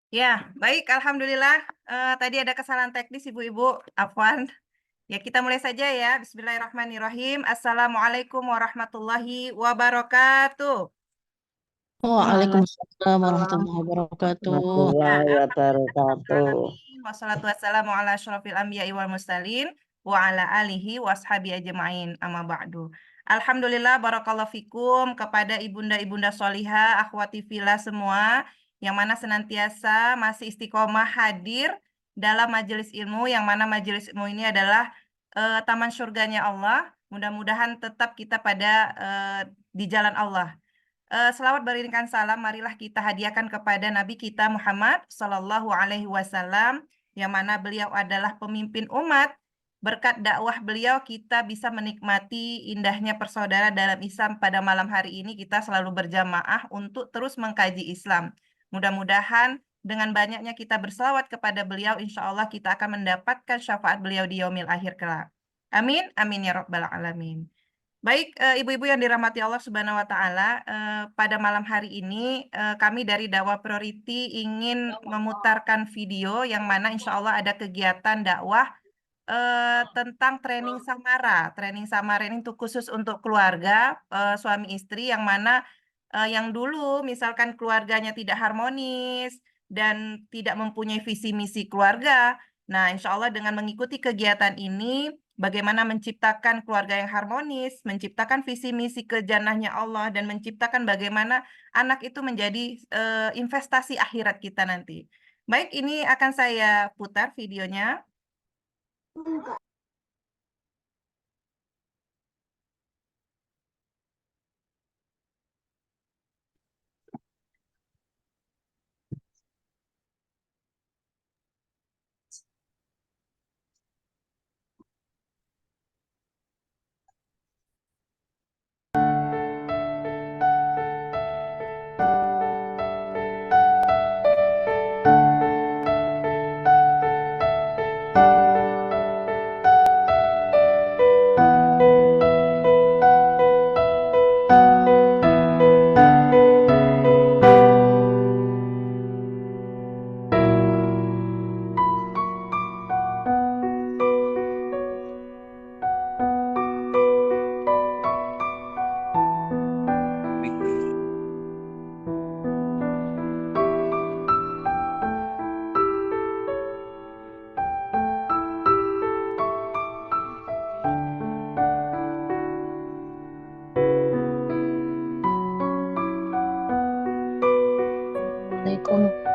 Ya, baik, alhamdulillah. Tadi ada kesalahan teknis, Ibu-ibu. Afwan. Ya, kita mulai saja ya. Bismillahirrahmanirrahim. Assalamualaikum warahmatullahi wabarakatuh. Waalaikumsalam Waalaikumsalam warahmatullahi wabarakatuh. Ya, warahmatullahi alhamdulillah. wabarakatuh. Wassalatu wassalamu ala asyrafil anbiya'i wal mursalin wa ala alihi washabi ajma'in amma ba'du. Alhamdulillah barakallahu fikum kepada ibunda-ibunda solihah, akhwati fillah semua yang mana senantiasa masih istiqomah hadir dalam majelis ilmu, yang mana majelis ilmu ini adalah taman surganya Allah. Mudah-mudahan tetap kita pada di jalan Allah. Selawat beriringkan salam, marilah kita hadiahkan kepada Nabi kita Muhammad Sallallahu Alaihi Wasallam, yang mana beliau adalah pemimpin umat. Berkat dakwah beliau, kita bisa menikmati indahnya persaudaraan dalam Islam. Pada malam hari ini, kita selalu berjamaah untuk terus mengkaji Islam. Mudah-mudahan dengan banyaknya kita berselawat kepada beliau, insya Allah kita akan mendapatkan syafaat beliau di yaumil akhir kelak. Amin, amin ya rabbal alamin. Baik, ibu-ibu yang dirahmati Allah Subhanahu wa Ta'ala, pada malam hari ini kami dari Dakwah Priority ingin memutarkan video yang mana insya Allah ada kegiatan dakwah tentang training samara. Training samara ini untuk khusus untuk keluarga, suami istri yang mana yang dulu misalkan keluarganya tidak harmonis dan tidak mempunyai visi misi keluarga. Nah, insya Allah dengan mengikuti kegiatan ini, bagaimana menciptakan keluarga yang harmonis, menciptakan visi misi ke jannahnya Allah, dan menciptakan bagaimana anak itu menjadi investasi akhirat kita nanti. Baik, ini akan saya putar videonya. Waalaikumsalam.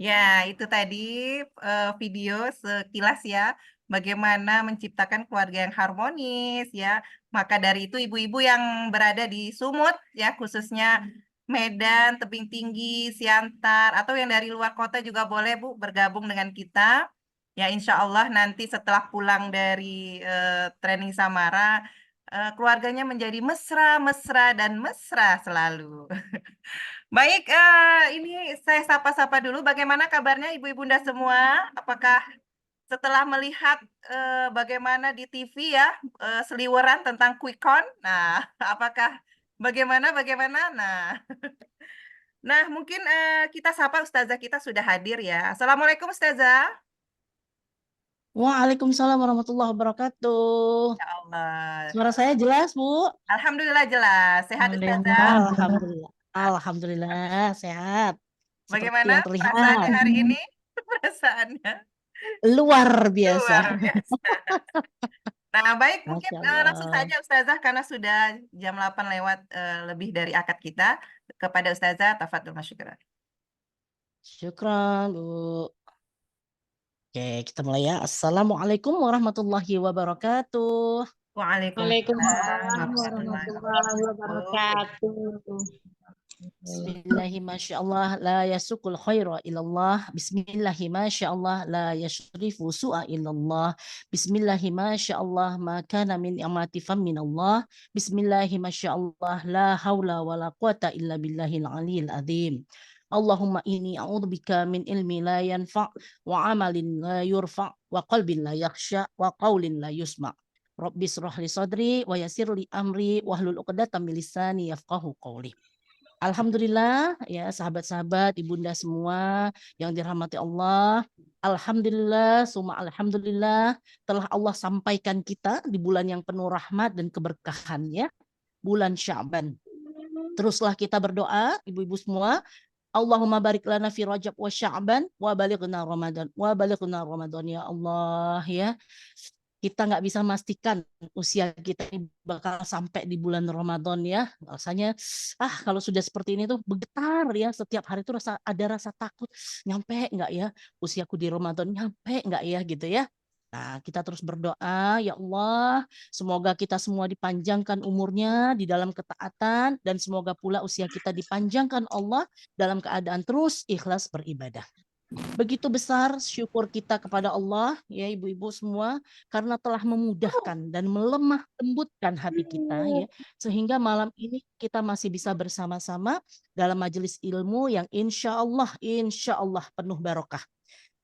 Ya, itu tadi video sekilas ya, bagaimana menciptakan keluarga yang harmonis ya. Maka dari itu ibu-ibu yang berada di Sumut ya, khususnya Medan, Tebing Tinggi, Siantar, atau yang dari luar kota juga boleh Bu bergabung dengan kita. Ya, insya Allah nanti setelah pulang dari training Samara, keluarganya menjadi mesra, mesra, dan mesra selalu. Baik, ini saya sapa-sapa dulu. Bagaimana kabarnya Ibu Bunda semua? Apakah setelah melihat bagaimana di TV ya seliweran tentang quick count? Nah, apakah bagaimana? Nah, mungkin kita sapa Ustazah kita sudah hadir ya. Assalamualaikum Ustazah. Waalaikumsalam warahmatullahi wabarakatuh. Ya Allah. Suara saya jelas, Bu? Alhamdulillah jelas. Sehat Ustazah. Alhamdulillah. Alhamdulillah sehat. Seperti Bagaimana yang perasaannya terlihat. hari ini? Perasaannya Luar biasa. luar biasa. Nah, baik, mungkin Masya langsung Allah. saja Ustazah karena sudah jam 8 lewat lebih dari akad kita. Kepada Ustazah, tafadhol masyukran. Syukran, Bu. Oke, kita mulai ya. Assalamualaikum warahmatullahi wabarakatuh. Waalaikumsalam Waalaikumsalam warahmatullahi warahmatullahi wabarakatuh. wabarakatuh. Bismillahi masya Allah la yasukul khaira ilallah. Bismillahi masya Allah la yashrifu su'a ilallah. Bismillahi masya Allah ma kana min amati min Allah. Bismillahi masya Allah la hawla wa la quwata illa billahil aliyil azim. Allahumma inni a'udzubika min ilmi la yanfa' wa amalin la yurfa' wa qalbin la yakhsha wa qawlin la yusma'. Rabbi israh li sadri wa yassir li amri wahlul 'uqdatam min lisani yafqahu qawli. Alhamdulillah ya sahabat-sahabat, ibunda semua yang dirahmati Allah. Alhamdulillah, summa alhamdulillah telah Allah sampaikan kita di bulan yang penuh rahmat dan keberkahan ya, bulan Sya'ban. Teruslah kita berdoa, ibu-ibu semua. Allahumma barik lana fi Rajab wa Sya'ban wa balighna Ramadan. Wa balighna Ramadan ya Allah ya. Kita nggak bisa memastikan usia kita ini bakal sampai di bulan Ramadan ya. Rasanya kalau sudah seperti ini tuh bergetar ya, setiap hari tuh ada rasa takut, nyampe nggak ya usiaku di Ramadan, nyampe nggak ya gitu ya. Nah, kita terus berdoa, ya Allah, semoga kita semua dipanjangkan umurnya di dalam ketaatan dan semoga pula usia kita dipanjangkan Allah dalam keadaan terus ikhlas beribadah. Begitu besar syukur kita kepada Allah, ya ibu-ibu semua, karena telah memudahkan dan melemah lembutkan hati kita, ya, sehingga malam ini kita masih bisa bersama-sama dalam majelis ilmu yang insya Allah penuh barokah.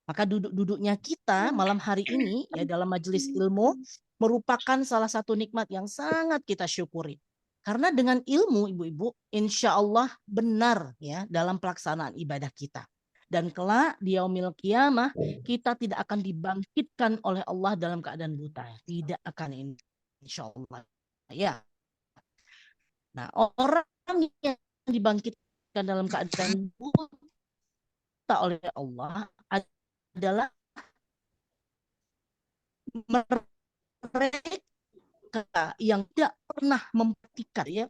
Maka duduk-duduknya kita malam hari ini ya dalam majelis ilmu merupakan salah satu nikmat yang sangat kita syukuri. Karena dengan ilmu ibu-ibu, insya Allah benar ya dalam pelaksanaan ibadah kita. Dan kelak di yaumil qiyamah kita tidak akan dibangkitkan oleh Allah dalam keadaan buta. Tidak akan insya Allah. Ya. Nah, orang yang dibangkitkan dalam keadaan buta oleh Allah adalah mereka yang tidak pernah memperhatikan ya.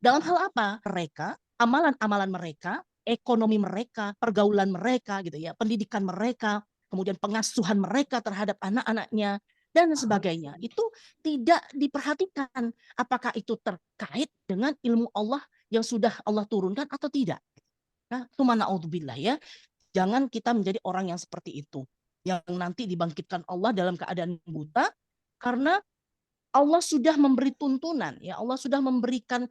Dalam hal apa? Mereka, amalan-amalan mereka, ekonomi mereka, pergaulan mereka gitu ya, pendidikan mereka, kemudian pengasuhan mereka terhadap anak-anaknya dan sebagainya. Itu tidak diperhatikan apakah itu terkait dengan ilmu Allah yang sudah Allah turunkan atau tidak. Nah, naudzubillah ya. Jangan kita menjadi orang yang seperti itu, yang nanti dibangkitkan Allah dalam keadaan buta karena Allah sudah memberi tuntunan, ya Allah sudah memberikan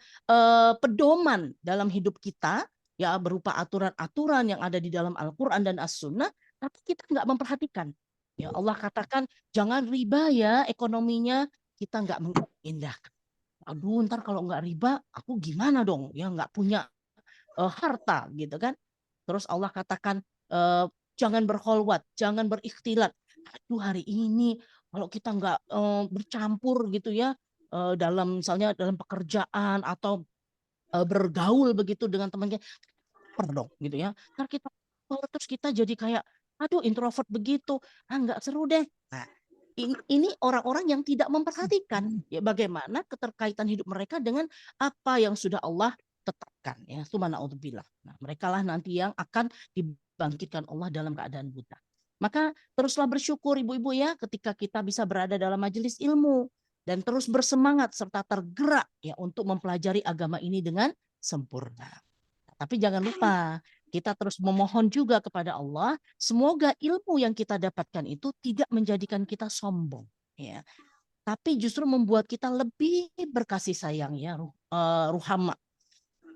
pedoman dalam hidup kita, ya berupa aturan-aturan yang ada di dalam Al-Quran dan As-Sunnah, tapi kita nggak memperhatikan. Ya Allah katakan jangan riba ya ekonominya, kita nggak mengindahkan. Aduh, ntar kalau nggak riba, aku gimana dong? Ya nggak punya harta gitu kan. Terus Allah katakan jangan berkholwat, jangan berikhtilat. Aduh hari ini kalau kita nggak bercampur gitu ya dalam misalnya dalam pekerjaan atau bergaul begitu dengan temannya, dong gitu ya. Ntar kita terus kita jadi kayak aduh introvert begitu, nggak seru deh. Nah, ini orang-orang yang tidak memperhatikan ya bagaimana keterkaitan hidup mereka dengan apa yang sudah Allah tetapkan ya. Subhanallah. Nah, mereka lah nanti yang akan dibangkitkan Allah dalam keadaan buta. Maka teruslah bersyukur ibu-ibu ya ketika kita bisa berada dalam majelis ilmu dan terus bersemangat serta tergerak ya untuk mempelajari agama ini dengan sempurna. Tapi jangan lupa kita terus memohon juga kepada Allah semoga ilmu yang kita dapatkan itu tidak menjadikan kita sombong ya. Tapi justru membuat kita lebih berkasih sayang ya ruhama.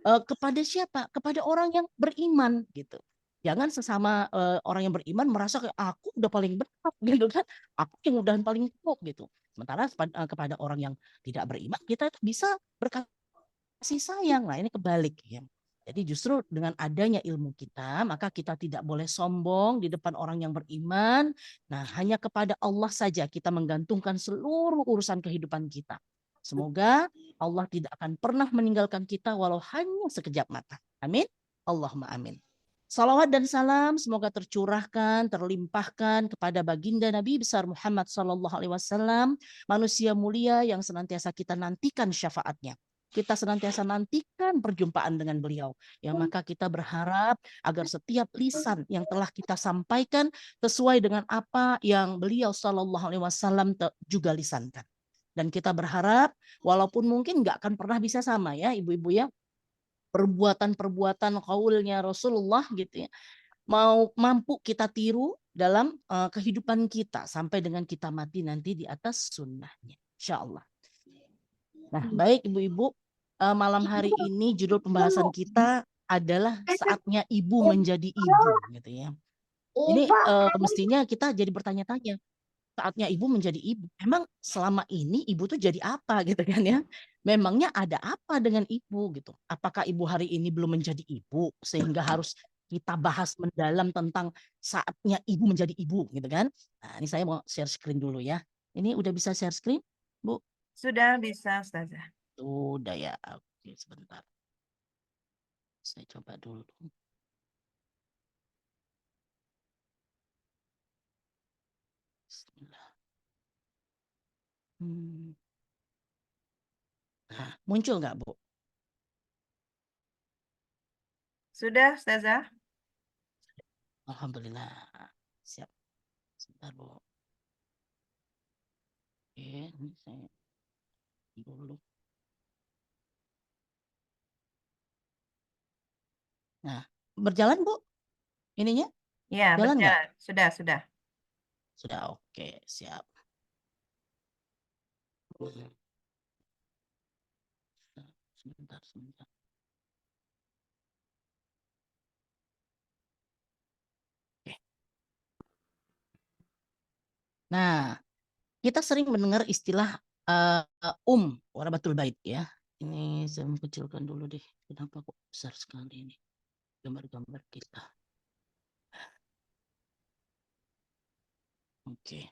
Kepada siapa? Kepada orang yang beriman gitu. Jangan sesama orang yang beriman merasa kayak aku udah paling benar gitu kan. Aku yang udah paling top gitu. Sementara kepada orang yang tidak beriman kita bisa berkasih sayang. Nah, ini kebalik ya. Jadi justru dengan adanya ilmu kita, maka kita tidak boleh sombong di depan orang yang beriman. Nah, hanya kepada Allah saja kita menggantungkan seluruh urusan kehidupan kita. Semoga Allah tidak akan pernah meninggalkan kita walau hanya sekejap mata. Amin. Allahumma amin. Salawat dan salam semoga tercurahkan, terlimpahkan kepada baginda Nabi besar Muhammad Sallallahu Alaihi Wasallam, manusia mulia yang senantiasa kita nantikan syafaatnya. Kita senantiasa nantikan perjumpaan dengan beliau. Ya, maka kita berharap agar setiap lisan yang telah kita sampaikan sesuai dengan apa yang beliau Sallallahu Alaihi Wasallam juga lisankan. Dan kita berharap walaupun mungkin nggak akan pernah bisa sama ya ibu-ibu ya, perbuatan-perbuatan qaulnya Rasulullah gitu ya, mampu kita tiru dalam kehidupan kita sampai dengan kita mati nanti di atas sunnahnya, insya Allah. Nah, baik ibu-ibu, malam hari ini judul pembahasan kita adalah saatnya ibu menjadi ibu gitu ya. Ini mestinya kita jadi bertanya-tanya, saatnya ibu menjadi ibu. Memang selama ini ibu tuh jadi apa gitu kan ya? Memangnya ada apa dengan ibu gitu? Apakah ibu hari ini belum menjadi ibu sehingga harus kita bahas mendalam tentang saatnya ibu menjadi ibu gitu kan? Nah, ini saya mau share screen dulu ya. Ini udah bisa share screen, Bu? Sudah bisa, Ustazah. Udah ya. Oke, sebentar. Saya coba dulu. Bismillah. Nah, muncul nggak, Bu? Sudah, Ustazah. Alhamdulillah. Siap. Sebentar, Bu. Oke, ini saya dulu. Nah, berjalan, Bu? Ininya? Ya, Jalan nggak? berjalan. Sudah, sudah. Sudah, oke. Siap. Sebentar, sebentar. Oke. Nah, kita sering mendengar istilah warabatul bait ya. Ini saya mau kecilkan dulu deh. Kenapa kok besar sekali ini gambar-gambar kita? Oke.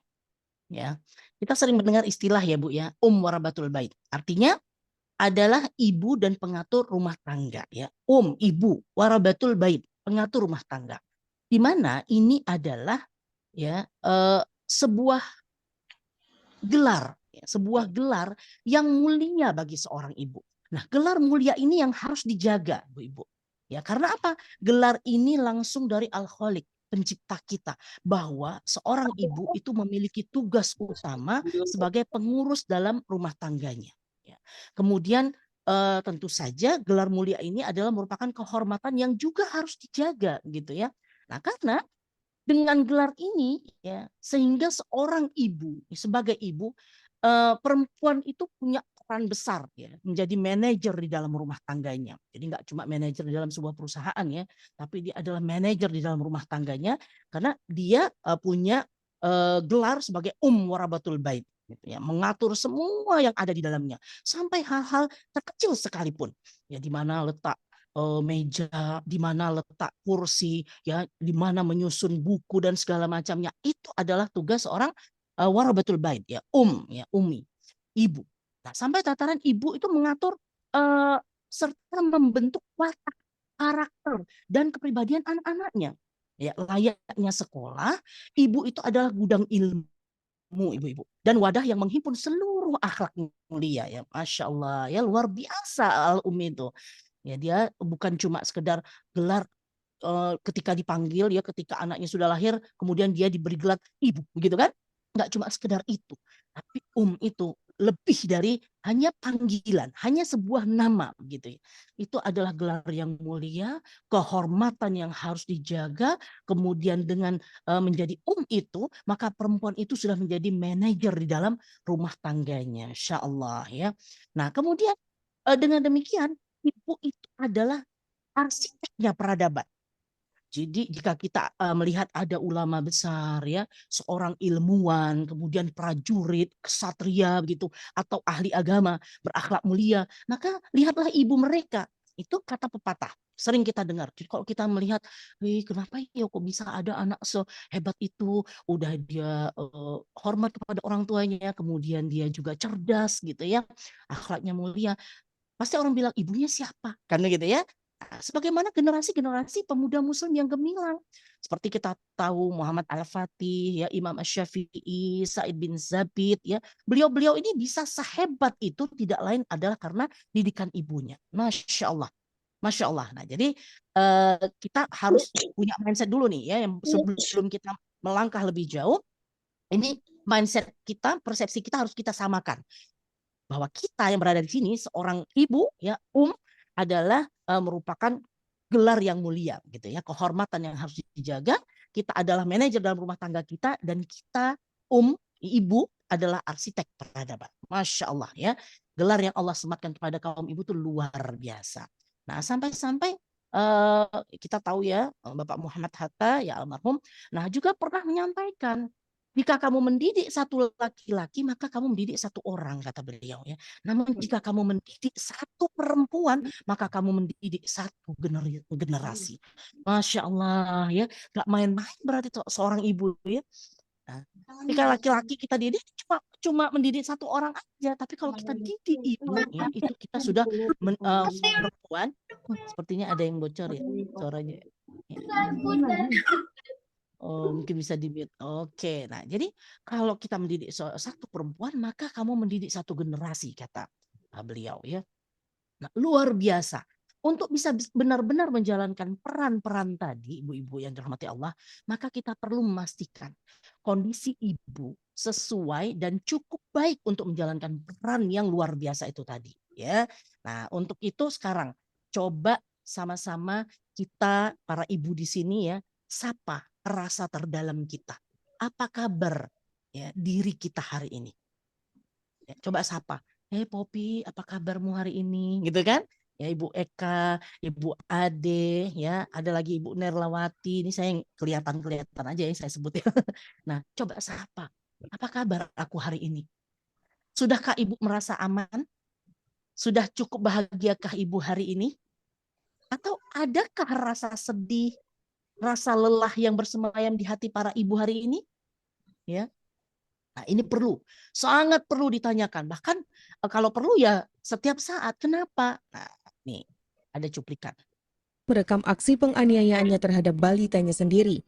Ya. Kita sering mendengar istilah ya, Bu ya, warabatul bait. Artinya adalah ibu dan pengatur rumah tangga ya. Ibu, warabatul bait, pengatur rumah tangga. Di mana ini adalah ya sebuah gelar, ya, sebuah gelar yang mulia bagi seorang ibu. Nah, gelar mulia ini yang harus dijaga, Bu Ibu. Ya, karena apa? Gelar ini langsung dari Al-Khaliq, pencipta kita, bahwa seorang ibu itu memiliki tugas utama sebagai pengurus dalam rumah tangganya. Ya. Kemudian tentu saja gelar mulia ini adalah merupakan kehormatan yang juga harus dijaga gitu ya. Nah, karena dengan gelar ini ya sehingga seorang ibu sebagai ibu perempuan itu punya peran besar ya menjadi manajer di dalam rumah tangganya. Jadi nggak cuma manajer di dalam sebuah perusahaan ya, tapi dia adalah manajer di dalam rumah tangganya karena dia punya gelar sebagai warabatul bait gitu ya, mengatur semua yang ada di dalamnya sampai hal-hal terkecil sekalipun ya, di mana letak meja, di mana letak kursi, ya, di mana menyusun buku dan segala macamnya. Itu adalah tugas seorang warabatul bait ya, ya, umi, ibu. Nah, sampai tataran ibu itu mengatur serta membentuk watak, karakter dan kepribadian anak-anaknya. Ya, layaknya sekolah, ibu itu adalah gudang ilmu ibu-ibu dan wadah yang menghimpun seluruh akhlak mulia ya, masya Allah ya, luar biasa al umi itu. Ya, dia bukan cuma sekedar gelar ketika dipanggil ya, ketika anaknya sudah lahir, kemudian dia diberi gelar ibu, begitu kan? Nggak cuma sekedar itu, tapi itu lebih dari hanya panggilan, hanya sebuah nama gitu ya. Itu adalah gelar yang mulia, kehormatan yang harus dijaga. Kemudian dengan menjadi itu, maka perempuan itu sudah menjadi manajer di dalam rumah tangganya, insya Allah ya. Nah, kemudian dengan demikian ibu itu adalah arsiteknya peradaban. Jadi jika kita melihat ada ulama besar ya, seorang ilmuwan, kemudian prajurit, kesatria begitu, atau ahli agama, berakhlak mulia, maka lihatlah ibu mereka. Itu kata pepatah. Sering kita dengar. Jadi kalau kita melihat, kenapa ya kok bisa ada anak sehebat itu, udah dia hormat kepada orang tuanya, kemudian dia juga cerdas gitu ya, akhlaknya mulia. Pasti orang bilang ibunya siapa? Kan gitu ya. sebagaimana generasi-generasi pemuda muslim yang gemilang. Seperti kita tahu Muhammad Al-Fatih, ya, Imam Asy-Syafi'i, Sa'id bin Zabid, ya. Beliau-beliau ini bisa sehebat itu tidak lain adalah karena didikan ibunya. Masya Allah. Masya Allah. Nah, jadi kita harus punya mindset dulu nih ya, yang sebelum kita melangkah lebih jauh, ini mindset kita, persepsi kita harus kita samakan. Bahwa kita yang berada di sini, seorang ibu, ya, adalah merupakan gelar yang mulia, gitu ya, kehormatan yang harus dijaga. Kita adalah manajer dalam rumah tangga kita, dan kita, ibu, adalah arsitek peradaban. Masya Allah ya, gelar yang Allah sematkan kepada kaum ibu itu luar biasa. Nah, sampai-sampai kita tahu ya, Bapak Muhammad Hatta, ya almarhum, nah juga pernah menyampaikan, jika kamu mendidik satu laki-laki, maka kamu mendidik satu orang, kata beliau ya. Namun jika kamu mendidik satu perempuan, maka kamu mendidik satu generasi. Masya Allah ya, gak main-main berarti seorang ibu ya. Nah, jika laki-laki kita didik cuma mendidik satu orang aja, tapi kalau kita didik ibu ya, itu kita sudah perempuan. Sepertinya ada yang bocor ya suaranya. Oh, mungkin bisa di-mute. Oke, nah jadi kalau kita mendidik satu perempuan, maka kamu mendidik satu generasi, kata beliau ya. Nah, luar biasa. Untuk bisa benar-benar menjalankan peran-peran tadi, ibu-ibu yang dirahmati Allah, maka kita perlu memastikan kondisi ibu sesuai dan cukup baik untuk menjalankan peran yang luar biasa itu tadi. Ya, nah untuk itu sekarang coba sama-sama kita para ibu di sini ya, sapa rasa terdalam kita. Apa kabar ya diri kita hari ini? Ya, coba sapa. Popi, apa kabarmu hari ini? Gitu kan? Ya, Ibu Eka, Ibu Ade, ya, ada lagi Ibu Nerlawati. Ini saya yang kelihatan aja yang saya sebut ya. Nah, coba sapa. Apa kabar aku hari ini? Sudahkah Ibu merasa aman? Sudah cukup bahagiakah Ibu hari ini? Atau adakah rasa sedih, rasa lelah yang bersemayam di hati para ibu hari ini? Ya, nah, ini sangat perlu ditanyakan. Bahkan kalau perlu ya setiap saat. Kenapa? Nah, nih ada cuplikan. Merekam aksi penganiayaannya terhadap balitanya sendiri.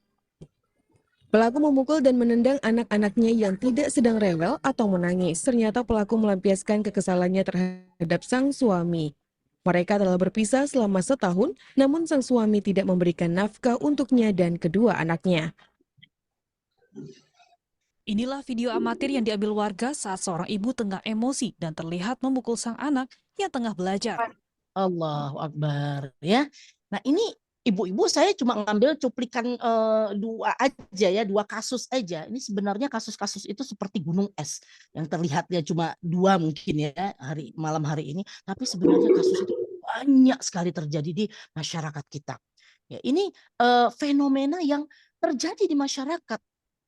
Pelaku memukul dan menendang anak-anaknya yang tidak sedang rewel atau menangis. Ternyata pelaku melampiaskan kekesalannya terhadap sang suami. Mereka telah berpisah selama setahun, namun sang suami tidak memberikan nafkah untuknya dan kedua anaknya. Inilah video amatir yang diambil warga saat seorang ibu tengah emosi dan terlihat memukul sang anak yang tengah belajar. Allahu Akbar ya. Nah, ini ibu-ibu saya cuma ngambil cuplikan dua aja ya, dua kasus aja. Ini sebenarnya kasus-kasus itu seperti gunung es yang terlihatnya cuma dua mungkin ya malam hari ini, tapi sebenarnya kasus itu banyak sekali terjadi di masyarakat kita. Ya, ini fenomena yang terjadi di masyarakat.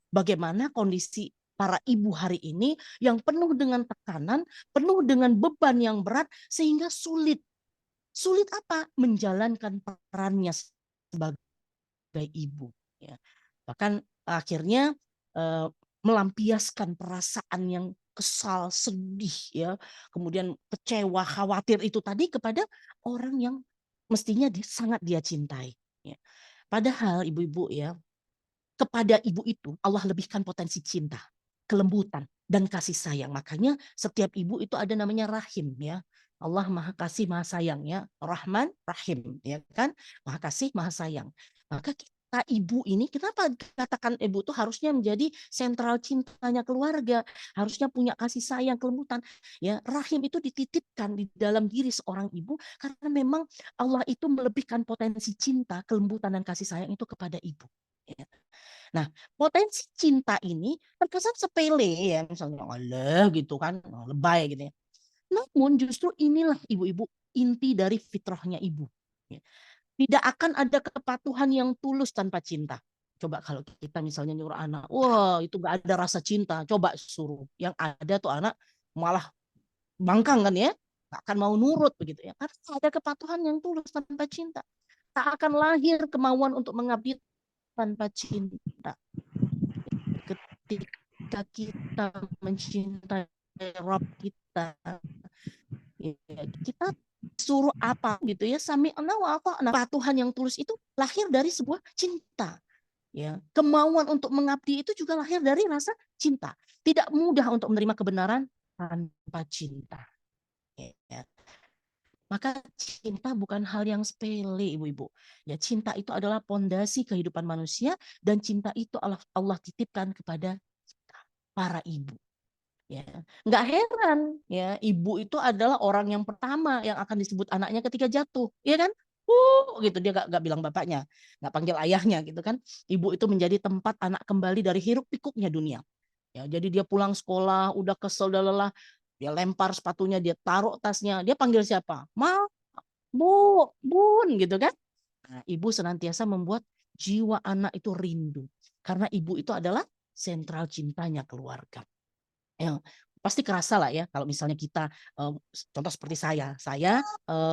Bagaimana kondisi para ibu hari ini yang penuh dengan tekanan, penuh dengan beban yang berat, sehingga sulit apa? Menjalankan perannya sebagai ibu. Ya. Bahkan akhirnya melampiaskan perasaan yang kesal, sedih, ya, kemudian kecewa, khawatir itu tadi kepada orang yang mestinya sangat dia cintai. Ya. Padahal ibu-ibu ya, kepada ibu itu Allah lebihkan potensi cinta, kelembutan, dan kasih sayang. Makanya setiap ibu itu ada namanya rahim ya. Allah Maha Kasih Maha Sayang ya. Rahman Rahim ya kan. Maha Kasih Maha Sayang. Maka kita ibu ini kenapa katakan ibu itu harusnya menjadi sentral cintanya keluarga, harusnya punya kasih sayang, kelembutan ya. Rahim itu dititipkan di dalam diri seorang ibu karena memang Allah itu melebihkan potensi cinta, kelembutan, dan kasih sayang itu kepada ibu ya. Nah, potensi cinta ini terkesan sepele ya, misalnya Allah gitu kan, lebay gitu ya. Namun justru inilah ibu-ibu inti dari fitrahnya ibu. Ya. Tidak akan ada kepatuhan yang tulus tanpa cinta. Coba kalau kita misalnya nyuruh anak, wah itu gak ada rasa cinta, coba suruh. Yang ada tuh anak malah bangkang kan ya, gak akan mau nurut begitu ya. Karena ada kepatuhan yang tulus tanpa cinta. Tak akan lahir kemauan untuk mengabdi tanpa cinta. Ketika kita mencintai Rabb kita, ya, kita suruh apa gitu ya, sami'na wa ata'na. Patuhan yang tulus itu lahir dari sebuah cinta. Ya, kemauan untuk mengabdi itu juga lahir dari rasa cinta. Tidak mudah untuk menerima kebenaran tanpa cinta. Ya. Maka cinta bukan hal yang sepele, ibu-ibu. Ya, cinta itu adalah pondasi kehidupan manusia, dan cinta itu Allah titipkan kepada kita, para ibu. Ya, nggak heran ya, ibu itu adalah orang yang pertama yang akan disebut anaknya ketika jatuh, ya kan? Gitu, dia nggak bilang bapaknya, nggak panggil ayahnya gitu kan. Ibu itu menjadi tempat anak kembali dari hiruk pikuknya dunia. Ya, jadi dia pulang sekolah udah kesel, udah lelah, dia lempar sepatunya, dia taruh tasnya, dia panggil siapa? Ma, bu, bun, gitu kan? Nah, ibu senantiasa membuat jiwa anak itu rindu, karena ibu itu adalah sentral cintanya keluarga. Yang pasti kerasa lah ya kalau misalnya kita contoh seperti saya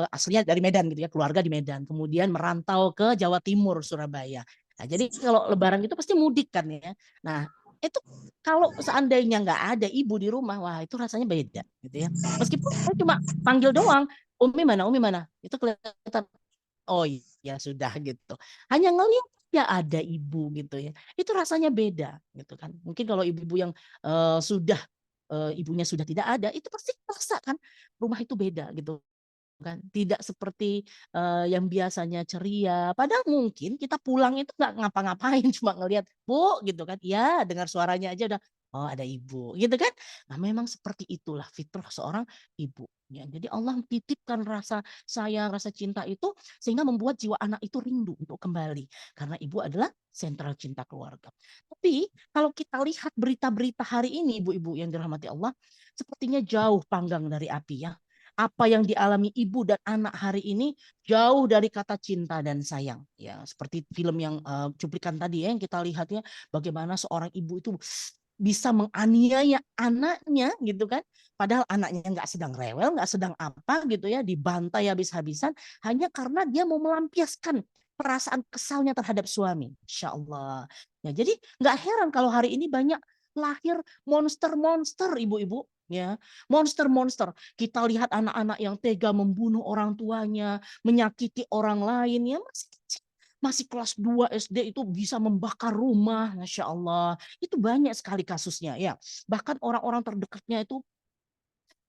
aslinya dari Medan gitu ya, keluarga di Medan, kemudian merantau ke Jawa Timur, Surabaya. Nah, jadi kalau Lebaran itu pasti mudik kan ya. Nah, itu kalau seandainya nggak ada ibu di rumah, wah itu rasanya beda gitu ya. Meskipun saya cuma panggil doang, Umi mana, itu kelihatan, oh iya sudah gitu. Hanya ngelihat ya ada ibu gitu ya. Itu rasanya beda gitu kan. Mungkin kalau ibu-ibu yang sudah ibunya sudah tidak ada, itu pasti terasa kan rumah itu beda gitu kan. Tidak seperti yang biasanya ceria. Padahal mungkin kita pulang itu nggak ngapa-ngapain, cuma ngelihat, "Bu," gitu kan. Ya, dengar suaranya aja udah, oh ada ibu gitu kan. Nah, memang seperti itulah fitrah seorang ibu. Ya, jadi Allah titipkan rasa sayang, rasa cinta itu sehingga membuat jiwa anak itu rindu untuk kembali. Karena ibu adalah sentral cinta keluarga. Tapi kalau kita lihat berita-berita hari ini, ibu-ibu yang dirahmati Allah, sepertinya jauh panggang dari api ya. Apa yang dialami ibu dan anak hari ini jauh dari kata cinta dan sayang. Ya, seperti film yang cuplikan tadi ya, yang kita lihat ya, bagaimana seorang ibu itu bisa menganiaya anaknya gitu kan. Padahal anaknya nggak sedang rewel, nggak sedang apa gitu ya, dibantai habis-habisan hanya karena dia mau melampiaskan perasaan kesalnya terhadap suami. Insya Allah. Ya, jadi nggak heran kalau hari ini banyak lahir monster-monster, ibu-ibu. Ya, monster-monster. Kita lihat anak-anak yang tega membunuh orang tuanya, menyakiti orang lain, ya masih kecil. Masih kelas 2 SD itu bisa membakar rumah, Masya Allah. Itu banyak sekali kasusnya ya. Bahkan orang-orang terdekatnya itu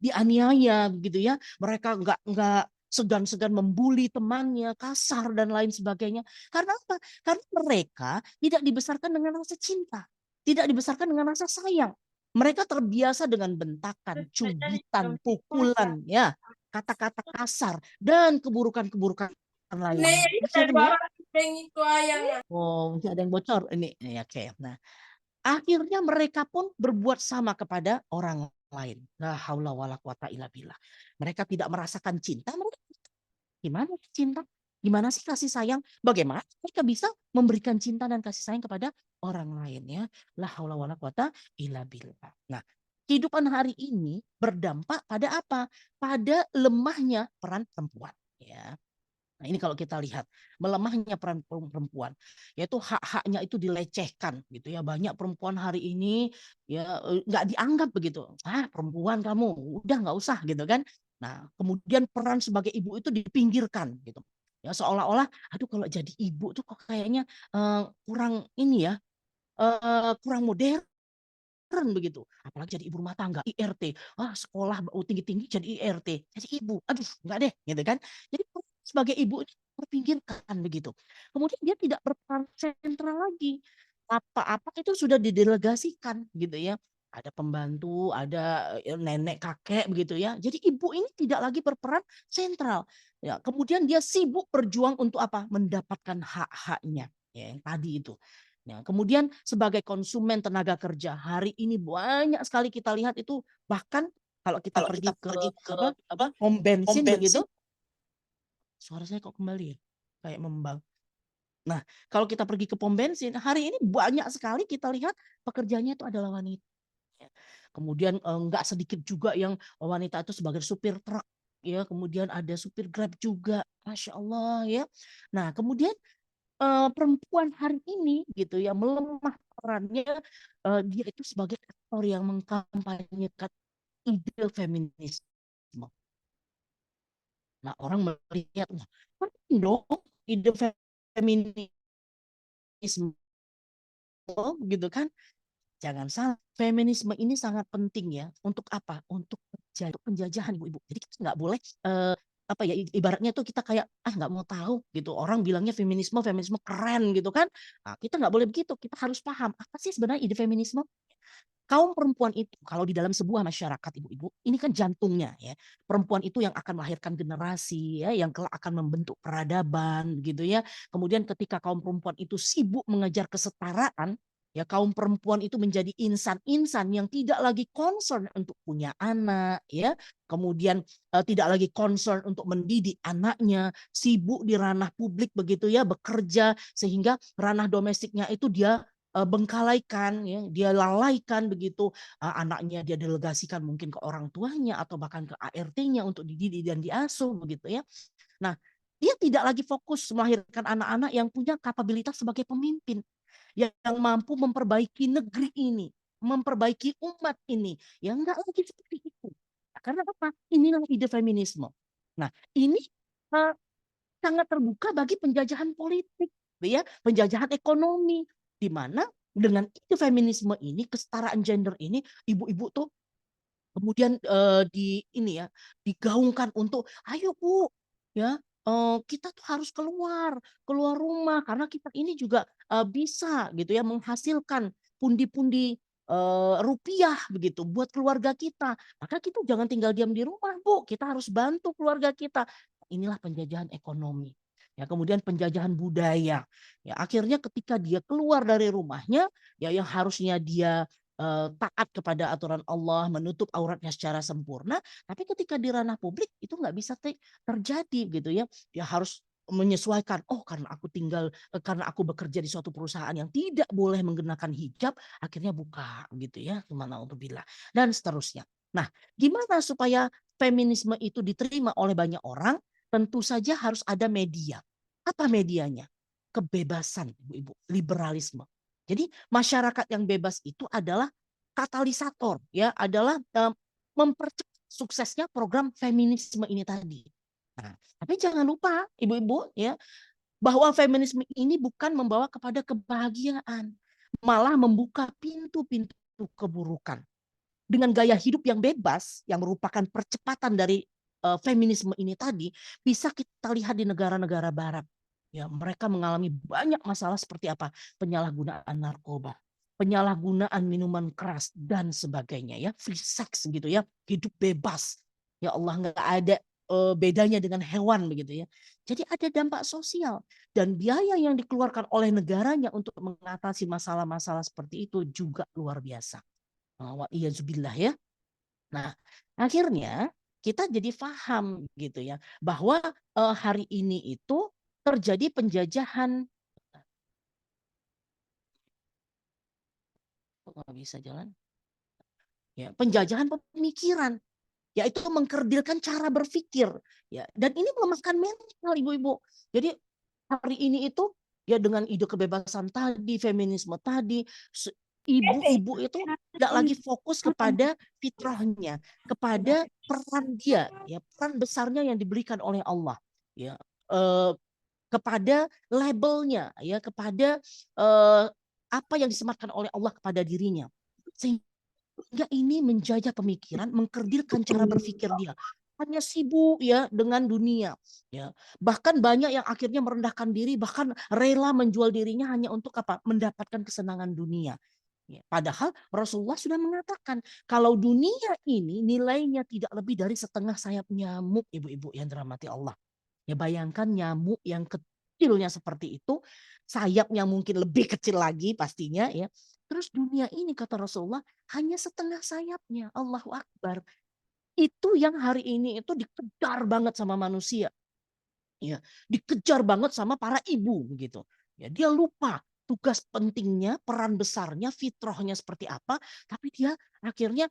dianiaya gitu ya. Mereka nggak segan-segan membuli temannya, kasar dan lain sebagainya. Karena apa? Karena mereka tidak dibesarkan dengan rasa cinta, tidak dibesarkan dengan rasa sayang. Mereka terbiasa dengan bentakan, cubitan, pukulan, ya, kata-kata kasar dan keburukan-keburukan lainnya. Akhirnya, oh, ada yang bocor ini, ya, oke. Nah, akhirnya mereka pun berbuat sama kepada orang lain. La haula wala quwata illa billah. Mereka tidak merasakan cinta. Gimana cinta? Gimana sih kasih sayang? Bagaimana mereka bisa memberikan cinta dan kasih sayang kepada orang lain ya? La haula wala quwata illa billah. Nah, kehidupan hari ini berdampak pada apa? Pada lemahnya peran perempuan ya. Nah, ini kalau kita lihat melemahnya peran perempuan, yaitu hak-haknya itu dilecehkan gitu ya. Banyak perempuan hari ini ya nggak dianggap begitu. Ah, perempuan kamu, udah nggak usah gitu kan. Nah, kemudian peran sebagai ibu itu dipinggirkan gitu. Ya seolah-olah, aduh kalau jadi ibu tuh kok kayaknya kurang ini ya, kurang modern begitu. Apalagi jadi ibu rumah tangga, IRT. Ah, sekolah tinggi-tinggi jadi IRT, jadi ibu. Aduh, enggak deh, gitu kan. Jadi sebagai ibu itu terpinggirkan begitu. Kemudian dia tidak berperan sentral lagi. Apa-apa itu sudah didelegasikan gitu ya. Ada pembantu, ada nenek kakek begitu ya. Jadi ibu ini tidak lagi berperan sentral. Ya, kemudian dia sibuk berjuang untuk apa? Mendapatkan hak-haknya. Ya, yang tadi itu. Nah, kemudian sebagai konsumen tenaga kerja hari ini banyak sekali kita lihat itu, bahkan kalau kita pergi ke apa pom bensin begitu, suara saya kok kembali ya kayak membang. Nah, kalau kita pergi ke pom bensin hari ini banyak sekali kita lihat pekerjanya itu adalah wanita. Kemudian enggak sedikit juga yang wanita itu sebagai supir truk ya, kemudian ada supir Grab juga, Masya Allah ya. Nah, kemudian perempuan hari ini gitu ya melemah perannya, dia itu sebagai aktor yang mengkampanyekan ide feminisme. Nah, orang melihat, wah, penting dong ide feminisme gitu kan. Jangan salah, feminisme ini sangat penting ya. Untuk apa? Untuk penjajahan ibu-ibu. Jadi kita nggak boleh apa ya, ibaratnya tuh kita kayak nggak mau tahu gitu. Orang bilangnya feminisme, feminisme keren gitu kan. Nah, kita nggak boleh begitu. Kita harus paham apa sih sebenarnya ide feminisme. Kaum perempuan itu kalau di dalam sebuah masyarakat ibu-ibu, ini kan jantungnya ya. Perempuan itu yang akan melahirkan generasi ya, yang kelak akan membentuk peradaban gitu ya. Kemudian ketika kaum perempuan itu sibuk mengejar kesetaraan, ya kaum perempuan itu menjadi insan-insan yang tidak lagi concern untuk punya anak ya. Kemudian tidak lagi concern untuk mendidik anaknya, sibuk di ranah publik begitu ya, bekerja sehingga ranah domestiknya itu dia bengkalaikan ya, dia lalaikan begitu, anaknya dia delegasikan mungkin ke orang tuanya atau bahkan ke ART-nya untuk dididik dan diasuh begitu ya. Nah, dia tidak lagi fokus melahirkan anak-anak yang punya kapabilitas sebagai pemimpin, yang mampu memperbaiki negeri ini, memperbaiki umat ini, ya enggak lagi seperti itu. Karena apa? Inilah ide feminisme. Nah, ini uh, sangat terbuka bagi penjajahan politik, ya, penjajahan ekonomi, di mana dengan itu feminisme ini, kesetaraan gender ini, ibu-ibu tuh kemudian di ini ya, digaungkan untuk ayo Bu, ya kita tuh harus keluar rumah karena kita ini juga bisa gitu ya menghasilkan pundi-pundi rupiah begitu buat keluarga kita. Maka kita jangan tinggal diam di rumah Bu, kita harus bantu keluarga kita. Inilah penjajahan ekonomi. Ya, kemudian penjajahan budaya. Ya, akhirnya ketika dia keluar dari rumahnya, ya yang harusnya dia taat kepada aturan Allah, menutup auratnya secara sempurna, tapi ketika di ranah publik itu nggak bisa terjadi gitu ya. Dia harus menyesuaikan. Oh, karena aku bekerja di suatu perusahaan yang tidak boleh menggunakan hijab, akhirnya buka gitu ya. Subhanallah dan seterusnya. Nah, gimana supaya feminisme itu diterima oleh banyak orang? Tentu saja harus ada media. Apa medianya? Kebebasan, ibu-ibu, liberalisme. Jadi masyarakat yang bebas itu adalah katalisator, ya, adalah mempercepat suksesnya program feminisme ini tadi. Nah, tapi jangan lupa, ibu-ibu, ya, bahwa feminisme ini bukan membawa kepada kebahagiaan, malah membuka pintu-pintu keburukan. Dengan gaya hidup yang bebas, yang merupakan percepatan dari feminisme ini tadi, bisa kita lihat di negara-negara Barat. Ya, mereka mengalami banyak masalah seperti apa? Penyalahgunaan narkoba, penyalahgunaan minuman keras dan sebagainya ya, free sex gitu ya, hidup bebas. Ya Allah, nggak ada bedanya dengan hewan begitu ya. Jadi ada dampak sosial dan biaya yang dikeluarkan oleh negaranya untuk mengatasi masalah-masalah seperti itu juga luar biasa. Wa'iyadzubillah ya. Nah, akhirnya kita jadi paham gitu ya bahwa hari ini itu terjadi penjajahan. Kok nggak bisa jalan? Ya, penjajahan pemikiran, yaitu mengkerdilkan cara berpikir. Ya, dan ini melemahkan mental ibu-ibu. Jadi hari ini itu ya dengan ide kebebasan tadi, feminisme tadi, ibu-ibu itu tidak lagi fokus kepada fitrahnya, kepada peran dia, ya peran besarnya yang diberikan oleh Allah, ya kepada labelnya, ya kepada apa yang disematkan oleh Allah kepada dirinya, sehingga ini menjajah pemikiran, mengkerdilkan cara berpikir dia. Hanya sibuk ya dengan dunia, ya bahkan banyak yang akhirnya merendahkan diri, bahkan rela menjual dirinya hanya untuk apa? Mendapatkan kesenangan dunia. Ya, padahal Rasulullah sudah mengatakan kalau dunia ini nilainya tidak lebih dari setengah sayap nyamuk, ibu-ibu yang dirahmati Allah. Ya bayangkan nyamuk yang kecilnya seperti itu, sayapnya mungkin lebih kecil lagi pastinya ya. Terus dunia ini kata Rasulullah hanya setengah sayapnya. Allahu Akbar. Itu yang hari ini itu dikejar banget sama manusia. Ya, dikejar banget sama para ibu begitu. Ya, dia lupa tugas pentingnya, peran besarnya, fitrahnya seperti apa, tapi dia akhirnya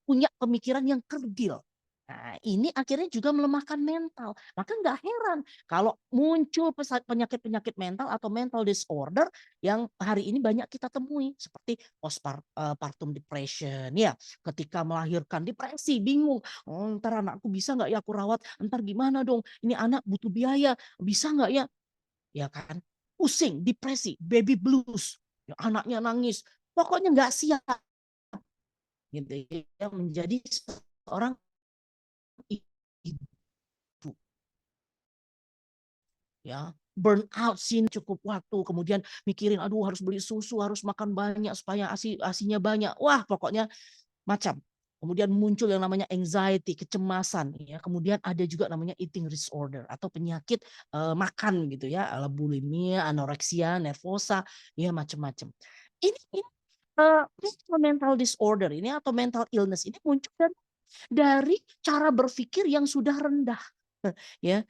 punya pemikiran yang kerdil. Nah, ini akhirnya juga melemahkan mental. Maka nggak heran kalau muncul penyakit-penyakit mental atau mental disorder yang hari ini banyak kita temui seperti postpartum depression ya, ketika melahirkan depresi, bingung, oh ntar anakku bisa nggak ya aku rawat, ntar gimana dong, ini anak butuh biaya, bisa nggak ya, ya kan, pusing, depresi, baby blues, ya, anaknya nangis, pokoknya nggak siap gitu ya menjadi seorang ibu ya, burn out sih cukup waktu, kemudian mikirin aduh harus beli susu, harus makan banyak supaya asinya banyak. Wah, pokoknya macam. Kemudian muncul yang namanya anxiety, kecemasan ya. Kemudian ada juga namanya eating disorder atau penyakit makan gitu ya, bulimia, anoreksia, nervosa, ya macam-macam. Ini mental disorder ini atau mental illness ini muncul dari cara berpikir yang sudah rendah. Ya,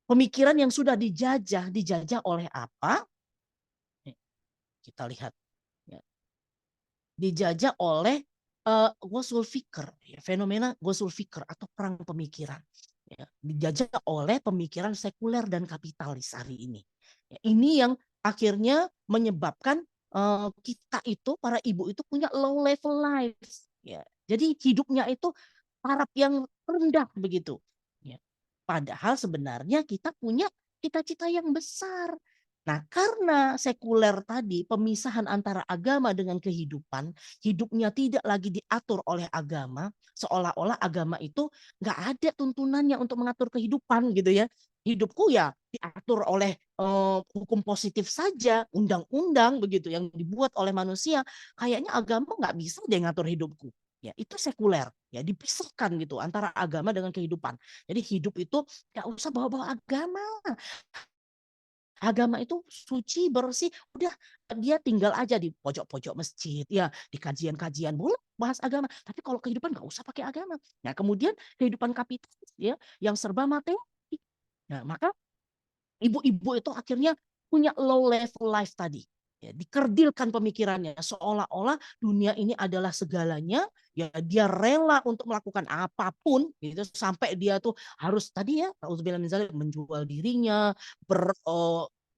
pemikiran yang sudah dijajah oleh apa? Kita lihat, ya. Dijajah oleh Ghosul Fikr, ya, fenomena Ghosul Fikr atau perang pemikiran. Ya, dijajah oleh pemikiran sekuler dan kapitalis hari ini. Ya, ini yang akhirnya menyebabkan kita itu, para ibu itu punya low level life. Ya, jadi hidupnya itu taraf yang rendah begitu. Ya. Padahal sebenarnya kita punya cita-cita yang besar. Nah, karena sekuler tadi, pemisahan antara agama dengan kehidupan, hidupnya tidak lagi diatur oleh agama, seolah-olah agama itu nggak ada tuntunannya untuk mengatur kehidupan gitu ya. Hidupku ya diatur oleh hukum positif saja, undang-undang begitu yang dibuat oleh manusia. Kayaknya agama nggak bisa dia ngatur hidupku. Ya, itu sekuler, ya dipisahkan gitu antara agama dengan kehidupan. Jadi hidup itu nggak usah bawa-bawa agama. Agama itu suci, bersih, udah dia tinggal aja di pojok-pojok masjid, ya di kajian-kajian boleh bahas agama, tapi kalau kehidupan nggak usah pakai agama. Nah, kemudian kehidupan kapitalis ya yang serba materi. Nah, maka ibu-ibu itu akhirnya punya low level life tadi. Ya, dikerdilkan pemikirannya seolah-olah dunia ini adalah segalanya, ya dia rela untuk melakukan apapun gitu sampai dia tuh harus tadi ya misalnya menjual dirinya,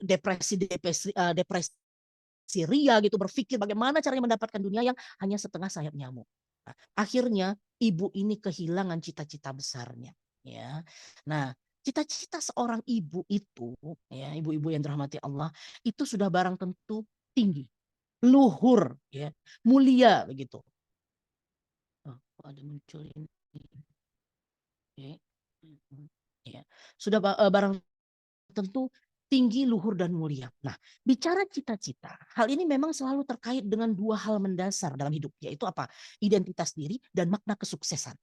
depresi ria gitu, berpikir bagaimana caranya mendapatkan dunia yang hanya setengah sayap nyamuk. Nah, akhirnya ibu ini kehilangan cita-cita besarnya ya. Nah, cita-cita seorang ibu itu, ya ibu-ibu yang dirahmati Allah, itu sudah barang tentu tinggi, luhur, ya, mulia begitu. Oh, ada muncul ini. Oke. Ya, sudah barang tentu tinggi, luhur, dan mulia. Nah, bicara cita-cita, hal ini memang selalu terkait dengan dua hal mendasar dalam hidup, yaitu apa? Identitas diri dan makna kesuksesan.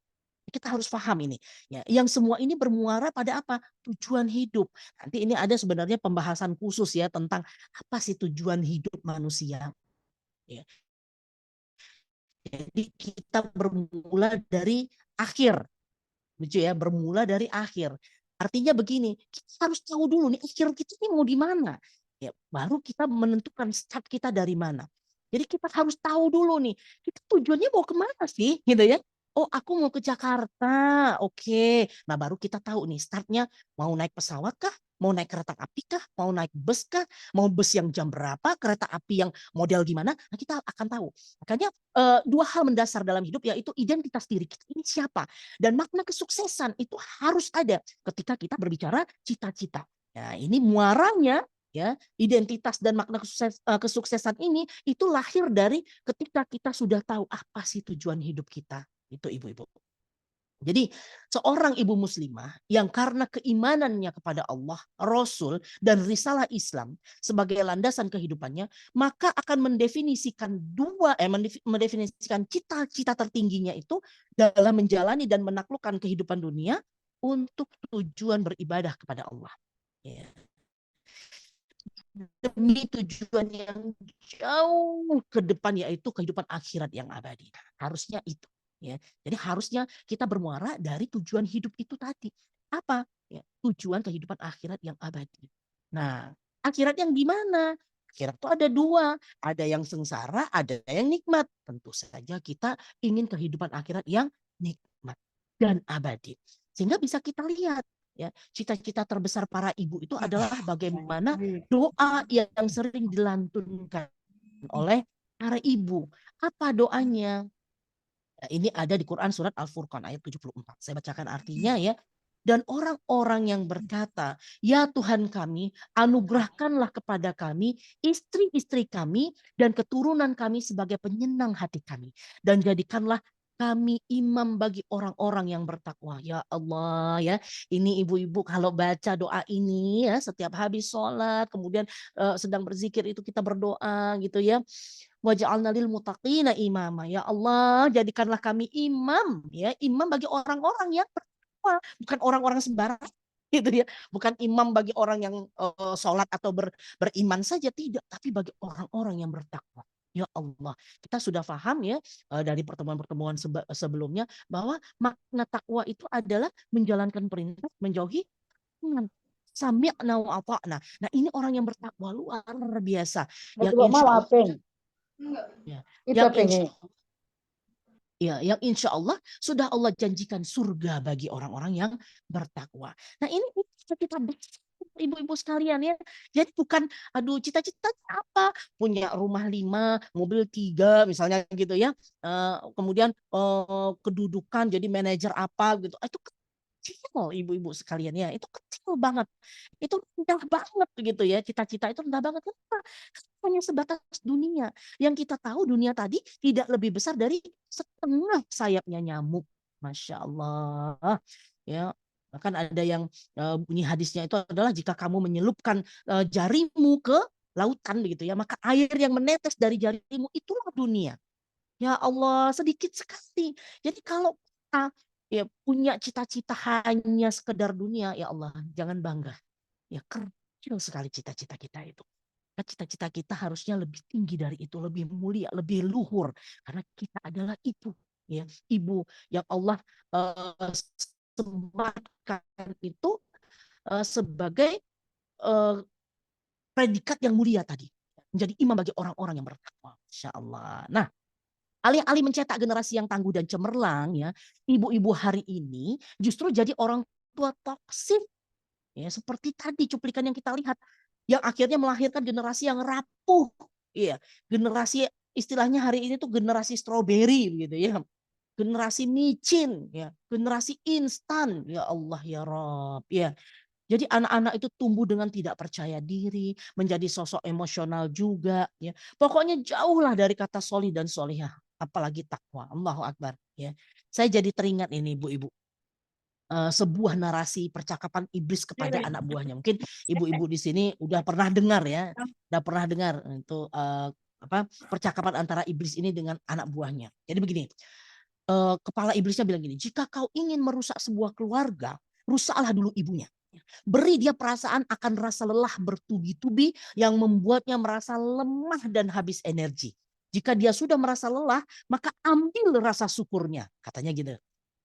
Kita harus paham ini. Ya, yang semua ini bermuara pada apa? Tujuan hidup. Nanti ini ada sebenarnya pembahasan khusus ya tentang apa sih tujuan hidup manusia. Ya. Jadi kita bermula dari akhir, lucu ya, bermula dari akhir. Artinya begini, kita harus tahu dulu nih akhir kita ini mau di mana. Ya, baru kita menentukan start kita dari mana. Jadi kita harus tahu dulu nih, kita tujuannya mau kemana sih, gitu ya. Oh, aku mau ke Jakarta, oke. Nah, baru kita tahu nih startnya mau naik pesawat kah, mau naik kereta api kah, mau naik bus kah, mau bus yang jam berapa, kereta api yang model gimana. Nah, kita akan tahu. Makanya dua hal mendasar dalam hidup yaitu identitas diri kita ini siapa dan makna kesuksesan itu harus ada ketika kita berbicara cita-cita. Nah, ini muaranya ya, identitas dan makna kesuksesan ini itu lahir dari ketika kita sudah tahu apa sih tujuan hidup kita. Itu ibu-ibu. Jadi seorang ibu muslimah yang karena keimanannya kepada Allah, Rasul, dan risalah Islam sebagai landasan kehidupannya, maka akan mendefinisikan cita-cita tertingginya itu dalam menjalani dan menaklukkan kehidupan dunia untuk tujuan beribadah kepada Allah. Ya. Demi tujuan yang jauh ke depan yaitu kehidupan akhirat yang abadi. Harusnya itu. Ya, jadi harusnya kita bermuara dari tujuan hidup itu tadi. Apa? Ya, tujuan kehidupan akhirat yang abadi. Nah, akhirat yang gimana? Akhirat itu ada dua. Ada yang sengsara, ada yang nikmat. Tentu saja kita ingin kehidupan akhirat yang nikmat. dan abadi. Sehingga bisa kita lihat ya, cita-cita terbesar para ibu itu adalah bagaimana doa yang sering dilantunkan oleh para ibu. Apa doanya? Nah, ini ada di Quran surat Al-Furqan ayat 74. Saya bacakan artinya ya. Dan orang-orang yang berkata, ya Tuhan kami, anugerahkanlah kepada kami istri-istri kami dan keturunan kami sebagai penyenang hati kami. Dan jadikanlah kami imam bagi orang-orang yang bertakwa. Ya Allah ya, ini ibu-ibu kalau baca doa ini ya setiap habis sholat, kemudian sedang berzikir itu kita berdoa gitu ya. Waj'alna lil muttaqina imama. Ya Allah, jadikanlah kami imam ya, imam bagi orang-orang yang bertakwa, bukan orang-orang sembarangan gitu ya. Bukan imam bagi orang yang sholat atau beriman saja tidak, tapi bagi orang-orang yang bertakwa. Ya Allah, kita sudah paham ya dari pertemuan-pertemuan sebelumnya bahwa makna takwa itu adalah menjalankan perintah, menjauhi larangan. Sami'na wa ata'na. Nah, ini orang yang bertakwa luar biasa. Yang insya Allah ya, yang insya Allah sudah Allah janjikan surga bagi orang-orang yang bertakwa. Nah ini kita ibu-ibu sekalian ya. Jadi bukan aduh cita-cita apa punya rumah 5, mobil 3 misalnya gitu ya. Kemudian kedudukan jadi manajer apa gitu. Itu kecil ibu-ibu sekalian ya. Itu kecil banget. Itu rendah banget begitu ya. Cita-cita itu rendah banget. Kenapa? Hanya sebatas dunia. Yang kita tahu dunia tadi tidak lebih besar dari setengah sayapnya nyamuk. Masya Allah. Ya, bahkan ada yang bunyi hadisnya itu adalah jika kamu menyelupkan jarimu ke lautan begitu ya, maka air yang menetes dari jarimu itulah dunia. Ya Allah, sedikit sekali. Jadi kalau kita ya punya cita-cita hanya sekedar dunia, ya Allah, jangan bangga. Ya kecil sekali cita-cita kita itu. Cita-cita kita harusnya lebih tinggi dari itu, lebih mulia, lebih luhur. Karena kita adalah ibu, ya ibu yang Allah sematkan itu sebagai predikat yang mulia tadi, menjadi imam bagi orang-orang yang bertakwa. Insya Allah. Nah, alih-alih mencetak generasi yang tangguh dan cemerlang, ya ibu-ibu hari ini justru jadi orang tua toksik. Ya, seperti tadi cuplikan yang kita lihat, yang akhirnya melahirkan generasi yang rapuh. Iya, generasi istilahnya hari ini tuh generasi stroberi gitu ya. Generasi micin ya, generasi instan. Ya Allah ya Rob ya. Jadi anak-anak itu tumbuh dengan tidak percaya diri, menjadi sosok emosional juga ya. Pokoknya jauhlah dari kata solih dan solihah, apalagi takwa. Allahu Akbar ya. Saya jadi teringat ini ibu-ibu. Sebuah narasi percakapan iblis kepada anak buahnya. Mungkin ibu-ibu di sini udah pernah dengar ya, udah pernah dengar itu percakapan antara iblis ini dengan anak buahnya. Jadi begini, kepala iblisnya bilang gini, jika kau ingin merusak sebuah keluarga, rusaklah dulu ibunya. Beri dia perasaan akan rasa lelah bertubi-tubi yang membuatnya merasa lemah dan habis energi. Jika dia sudah merasa lelah, maka ambil rasa syukurnya, katanya gitu.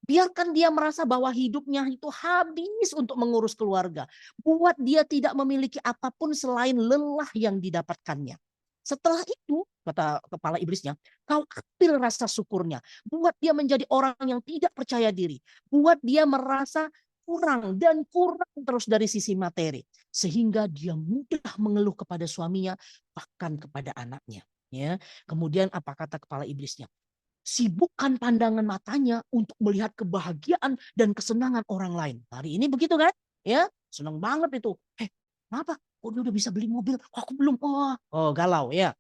Biarkan dia merasa bahwa hidupnya itu habis untuk mengurus keluarga. Buat dia tidak memiliki apapun selain lelah yang didapatkannya. Setelah itu, kata kepala iblisnya, kau ambil rasa syukurnya. Buat dia menjadi orang yang tidak percaya diri. Buat dia merasa kurang dan kurang terus dari sisi materi. Sehingga dia mudah mengeluh kepada suaminya, bahkan kepada anaknya. Ya. Kemudian apa kata kepala iblisnya? Sibukkan pandangan matanya untuk melihat kebahagiaan dan kesenangan orang lain. Hari ini begitu kan? Ya, senang banget itu. Kenapa? Kok dia udah bisa beli mobil? Kok aku belum? Oh, galau ya.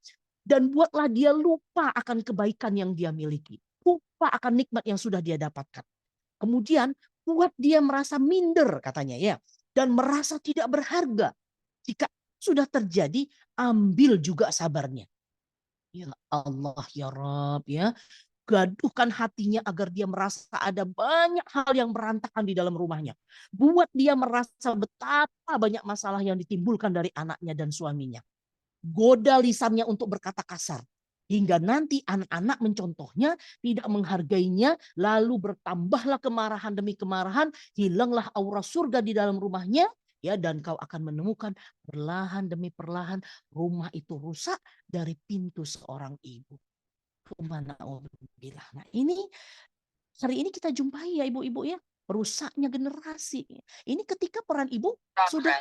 Dan buatlah dia lupa akan kebaikan yang dia miliki. Lupa akan nikmat yang sudah dia dapatkan. Kemudian buat dia merasa minder katanya ya. Dan merasa tidak berharga. Jika sudah terjadi, ambil juga sabarnya. Ya Allah ya Rabb ya. Gaduhkan hatinya agar dia merasa ada banyak hal yang berantakan di dalam rumahnya. Buat dia merasa betapa banyak masalah yang ditimbulkan dari anaknya dan suaminya. Goda lisannya untuk berkata kasar. Hingga nanti anak-anak mencontohnya, tidak menghargainya, lalu bertambahlah kemarahan demi kemarahan, hilanglah aura surga di dalam rumahnya, ya, dan kau akan menemukan perlahan demi perlahan rumah itu rusak dari pintu seorang ibu. Nah ini hari ini kita jumpai ya ibu-ibu ya, rusaknya generasi. Ini ketika peran ibu sudah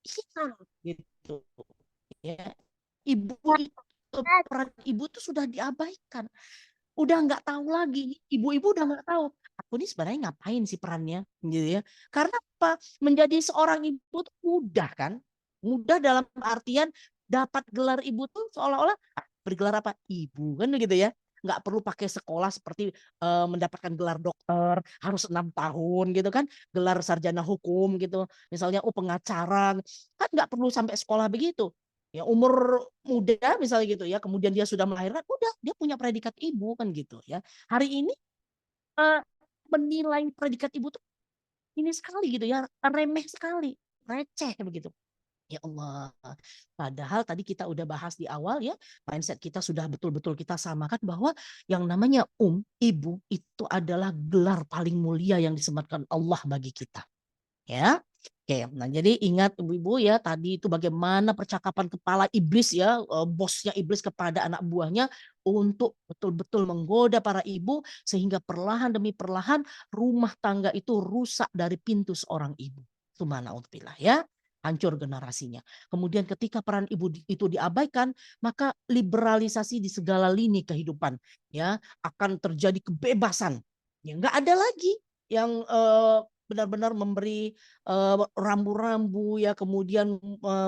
hilang gitu ya. Peran ibu tuh sudah diabaikan. Udah nggak tahu lagi, ibu-ibu udah nggak tahu. Aku ini sebenarnya ngapain sih perannya, gitu ya. Karena apa? Menjadi seorang ibu tuh mudah kan? Mudah dalam artian dapat gelar ibu tuh seolah-olah bergelar apa? Ibu kan gitu ya. Nggak perlu pakai sekolah seperti mendapatkan gelar dokter harus 6 tahun gitu kan, gelar sarjana hukum gitu. Misalnya pengacara kan nggak perlu sampai sekolah begitu. Ya umur muda misalnya gitu ya, kemudian dia sudah melahirkan, udah dia punya predikat ibu kan gitu ya. Hari ini menilai predikat ibu tuh ini sekali gitu ya, remeh sekali, receh begitu. Ya Allah, padahal tadi kita udah bahas di awal ya, mindset kita sudah betul-betul kita samakan bahwa yang namanya ibu itu adalah gelar paling mulia yang disematkan Allah bagi kita. Ya. Oke, nah jadi ingat ibu-ibu ya tadi itu bagaimana percakapan kepala iblis ya, bosnya iblis kepada anak buahnya untuk betul-betul menggoda para ibu sehingga perlahan demi perlahan rumah tangga itu rusak dari pintu seorang ibu. Itu manaudzubillah ya, hancur generasinya. Kemudian ketika peran ibu itu diabaikan, maka liberalisasi di segala lini kehidupan ya akan terjadi kebebasan. Ya nggak ada lagi yang benar-benar memberi rambu-rambu ya, kemudian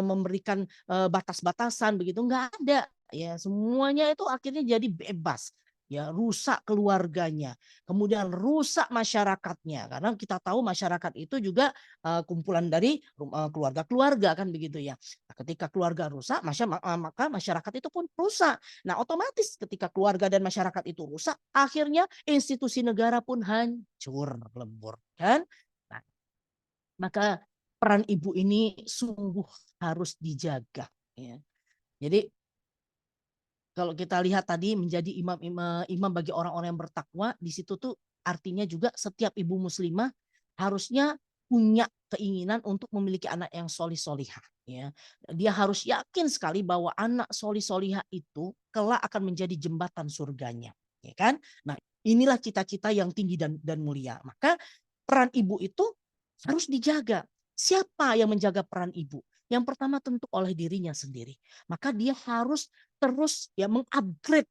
memberikan batas-batasan begitu, nggak ada ya, semuanya itu akhirnya jadi bebas ya, rusak keluarganya, kemudian rusak masyarakatnya karena kita tahu masyarakat itu juga kumpulan dari keluarga-keluarga kan begitu ya. Nah, ketika keluarga rusak maka masyarakat itu pun rusak. Nah otomatis ketika keluarga dan masyarakat itu rusak akhirnya institusi negara pun hancur lebur kan. Nah, maka peran ibu ini sungguh harus dijaga. Ya. Jadi kalau kita lihat tadi menjadi imam bagi orang-orang yang bertakwa, di situ tuh artinya juga setiap ibu muslimah harusnya punya keinginan untuk memiliki anak yang solih-solihah. Ya. Dia harus yakin sekali bahwa anak solih-solihah itu kelak akan menjadi jembatan surganya. Ya kan? Nah inilah cita-cita yang tinggi dan mulia. Maka peran ibu itu harus dijaga. Siapa yang menjaga peran ibu? Yang pertama tentu oleh dirinya sendiri. Maka dia harus terus ya mengupgrade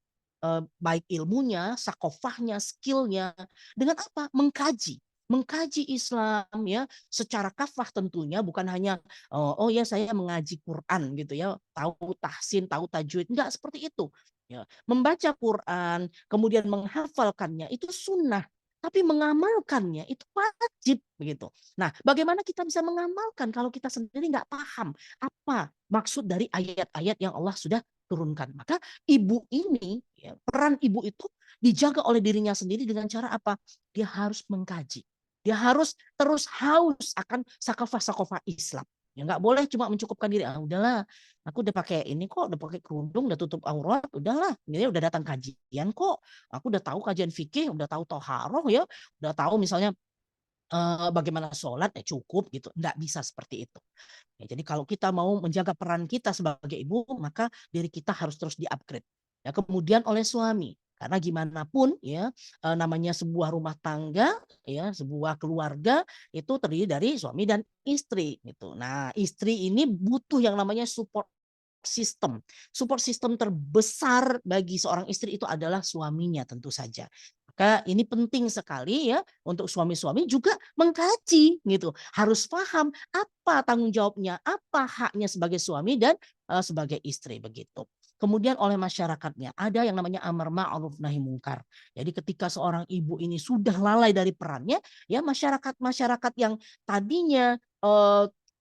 baik ilmunya, sakofahnya, skillnya dengan apa? Mengkaji Islam ya secara kafah tentunya, bukan hanya oh ya saya mengaji Quran gitu ya, tahu tahsin, tahu tajwid, enggak seperti itu. Ya, membaca Quran, kemudian menghafalkannya itu sunnah, tapi mengamalkannya itu wajib begitu. Nah, bagaimana kita bisa mengamalkan kalau kita sendiri nggak paham apa maksud dari ayat-ayat yang Allah sudah turunkan? Maka ibu ini, ya, peran ibu itu dijaga oleh dirinya sendiri dengan cara apa? Dia harus mengkaji. Dia harus terus haus akan sakofah-sakofah Islam. Ya nggak boleh cuma mencukupkan diri. Udahlah, aku udah pakai ini kok, udah pakai kerudung, udah tutup aurat, udahlah. Ini udah datang kajian kok. Aku udah tahu kajian fikih, udah tahu toharoh ya, udah tahu misalnya bagaimana sholat ya cukup gitu. Nggak bisa seperti itu. Ya, jadi kalau kita mau menjaga peran kita sebagai ibu, maka diri kita harus terus di-upgrade. Ya, kemudian oleh suami. Karena gimana pun ya namanya sebuah rumah tangga ya, sebuah keluarga itu terdiri dari suami dan istri gitu. Nah, istri ini butuh yang namanya support system. Support system terbesar bagi seorang istri itu adalah suaminya tentu saja. Maka ini penting sekali ya untuk suami-suami juga mengkaji gitu. Harus paham apa tanggung jawabnya, apa haknya sebagai suami dan sebagai istri begitu. Kemudian oleh masyarakatnya ada yang namanya amar ma'ruf nahi mungkar. Jadi ketika seorang ibu ini sudah lalai dari perannya, ya masyarakat yang tadinya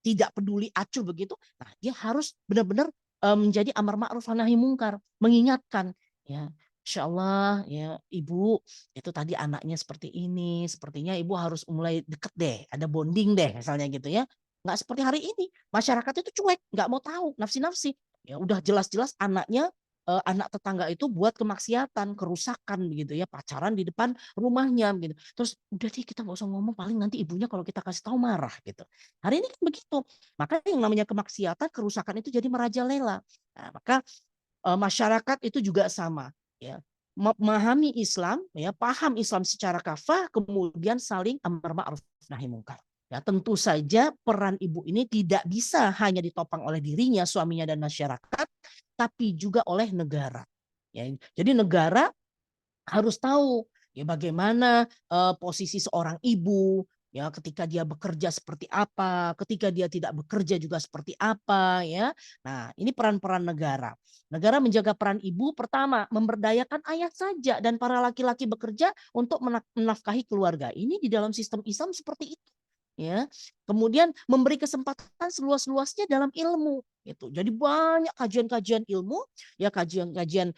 tidak peduli acuh begitu, nah dia harus benar-benar menjadi amar ma'ruf nahi mungkar, mengingatkan ya. Insya Allah ya ibu itu tadi anaknya seperti ini, sepertinya ibu harus mulai deket deh, ada bonding deh misalnya gitu ya. Nggak seperti hari ini, masyarakat itu cuek, nggak mau tahu, nafsi-nafsi. Ya udah jelas-jelas anaknya anak tetangga itu buat kemaksiatan, kerusakan begitu ya, pacaran di depan rumahnya gitu. Terus udah deh kita nggak usah ngomong, paling nanti ibunya kalau kita kasih tahu marah gitu. Hari ini kan begitu. Maka yang namanya kemaksiatan, kerusakan itu jadi merajalela. Nah, maka masyarakat itu juga sama ya. memahami Islam, ya, paham Islam secara kafah, kemudian saling amar ma'ruf nahi mungkar. Ya, tentu saja peran ibu ini tidak bisa hanya ditopang oleh dirinya, suaminya dan masyarakat, tapi juga oleh negara. Ya, jadi negara harus tahu ya bagaimana posisi seorang ibu ya ketika dia bekerja seperti apa, ketika dia tidak bekerja juga seperti apa ya. Nah, ini peran-peran negara. Negara menjaga peran ibu pertama memberdayakan ayah saja dan para laki-laki bekerja untuk menafkahi keluarga. Ini di dalam sistem Islam seperti itu. Ya, kemudian memberi kesempatan seluas-luasnya dalam ilmu itu. Jadi banyak kajian-kajian ilmu, ya kajian-kajian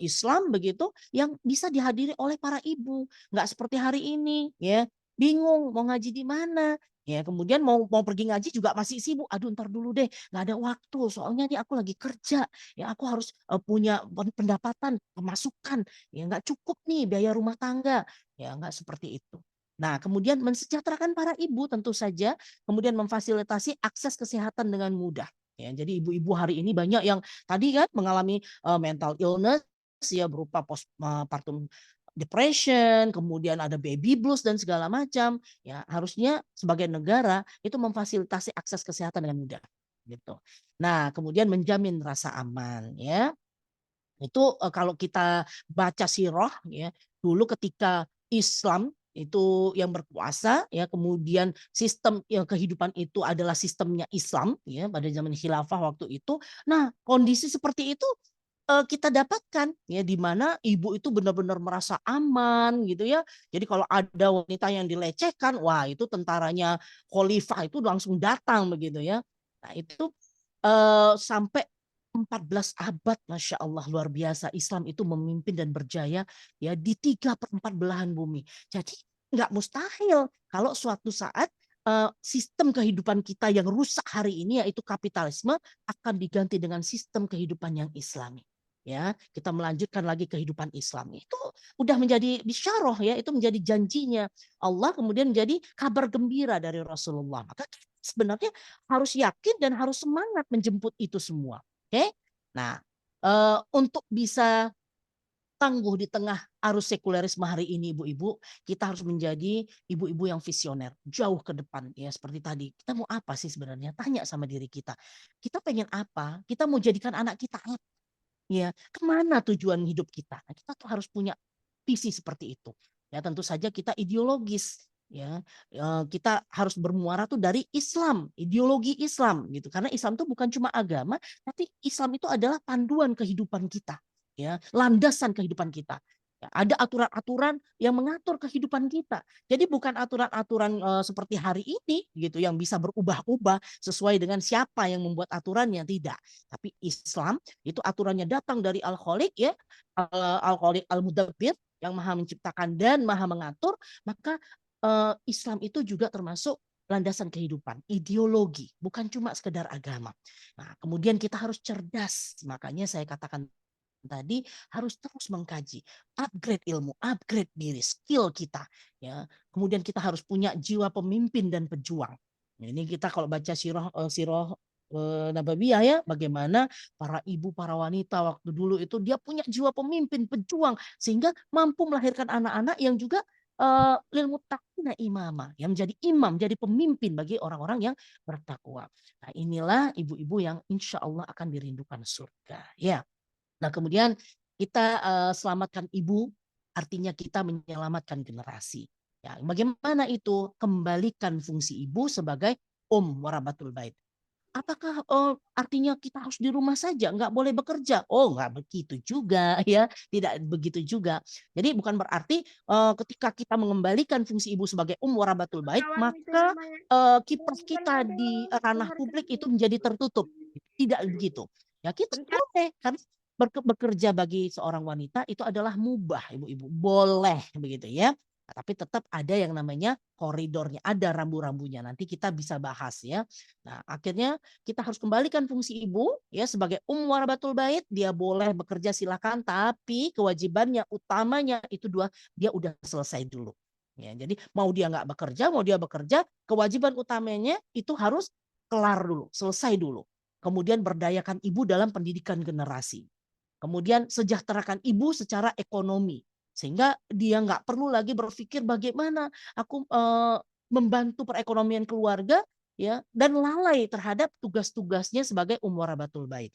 Islam begitu yang bisa dihadiri oleh para ibu. Nggak seperti hari ini, ya bingung mau ngaji di mana. Ya, kemudian mau pergi ngaji juga masih sibuk. Aduh, ntar dulu deh, nggak ada waktu. Soalnya nih aku lagi kerja. Ya, aku harus punya pendapatan, pemasukan. Ya, nggak cukup nih biaya rumah tangga. Ya, nggak seperti itu. Nah, kemudian mensejahterakan para ibu tentu saja, kemudian memfasilitasi akses kesehatan dengan mudah. Ya, jadi ibu-ibu hari ini banyak yang tadi kan mengalami mental illness ya berupa postpartum depression, kemudian ada baby blues dan segala macam. Ya, harusnya sebagai negara itu memfasilitasi akses kesehatan dengan mudah gitu. Nah, kemudian menjamin rasa aman ya. Itu kalau kita baca sirah ya, dulu ketika Islam itu yang berkuasa ya, kemudian sistem kehidupan itu adalah sistemnya Islam ya pada zaman khilafah waktu itu. Nah, kondisi seperti itu kita dapatkan ya di mana ibu itu benar-benar merasa aman gitu ya. Jadi kalau ada wanita yang dilecehkan, wah itu tentaranya khalifah itu langsung datang begitu ya. Nah, itu sampai 14 abad, Masya Allah, luar biasa. Islam itu memimpin dan berjaya ya di 3/4 belahan bumi. Jadi nggak mustahil kalau suatu saat sistem kehidupan kita yang rusak hari ini yaitu kapitalisme akan diganti dengan sistem kehidupan yang Islami. Ya, kita melanjutkan lagi kehidupan Islam. Itu udah menjadi bisyarah ya, itu menjadi janjinya Allah, kemudian menjadi kabar gembira dari Rasulullah. Maka sebenarnya harus yakin dan harus semangat menjemput itu semua. Oke? Nah, untuk bisa tangguh di tengah arus sekulerisme hari ini ibu-ibu, kita harus menjadi ibu-ibu yang visioner, jauh ke depan ya seperti tadi. Kita mau apa sih sebenarnya? Tanya sama diri kita. Kita pengen apa? Kita mau jadikan anak kita apa? Ya, kemana tujuan hidup kita? Nah, kita tuh harus punya visi seperti itu. Ya, tentu saja kita ideologis ya. Kita harus bermuara tuh dari Islam, ideologi Islam gitu. Karena Islam itu bukan cuma agama, tapi Islam itu adalah panduan kehidupan kita, ya, landasan kehidupan kita. Ya, ada aturan-aturan yang mengatur kehidupan kita. Jadi bukan aturan-aturan seperti hari ini gitu yang bisa berubah-ubah sesuai dengan siapa yang membuat aturannya, tidak. Tapi Islam itu aturannya datang dari Al-Khaliq ya, Al-Khaliq Al-Mudabbir yang Maha menciptakan dan Maha mengatur, maka Islam itu juga termasuk landasan kehidupan, ideologi, bukan cuma sekedar agama. Nah, kemudian kita harus cerdas. Makanya saya katakan tadi harus terus mengkaji, upgrade ilmu, upgrade diri, skill kita ya. Kemudian kita harus punya jiwa pemimpin dan pejuang. Nah, ini kita kalau baca sirah Nabawiyah ya, bagaimana para ibu, para wanita waktu dulu itu dia punya jiwa pemimpin, pejuang sehingga mampu melahirkan anak-anak yang juga lil muttaqina imama, yang menjadi imam, jadi pemimpin bagi orang-orang yang bertakwa. Nah, inilah ibu-ibu yang insya Allah akan dirindukan surga ya. Nah, kemudian kita selamatkan ibu, artinya kita menyelamatkan generasi. Ya, bagaimana itu? Kembalikan fungsi ibu sebagai warabatul bait. Apakah artinya kita harus di rumah saja, nggak boleh bekerja? Oh, nggak begitu juga ya, tidak begitu juga. Jadi bukan berarti ketika kita mengembalikan fungsi ibu sebagai warabatul bait, maka kiprah kita di ranah publik itu menjadi tertutup. Tidak begitu. Ya kita boleh karena bekerja bagi seorang wanita itu adalah mubah, ibu-ibu, boleh begitu ya. Nah, tapi tetap ada yang namanya koridornya, ada rambu-rambunya. Nanti kita bisa bahas ya. Nah, akhirnya kita harus kembalikan fungsi ibu ya sebagai warabatul bait. Dia boleh bekerja silakan, tapi kewajibannya utamanya itu dia udah selesai dulu. Ya, jadi mau dia nggak bekerja, mau dia bekerja, kewajiban utamanya itu harus kelar dulu, selesai dulu. Kemudian berdayakan ibu dalam pendidikan generasi. Kemudian sejahterakan ibu secara ekonomi. Sehingga dia nggak perlu lagi berpikir bagaimana aku membantu perekonomian keluarga ya dan lalai terhadap tugas-tugasnya sebagai warabatul bait.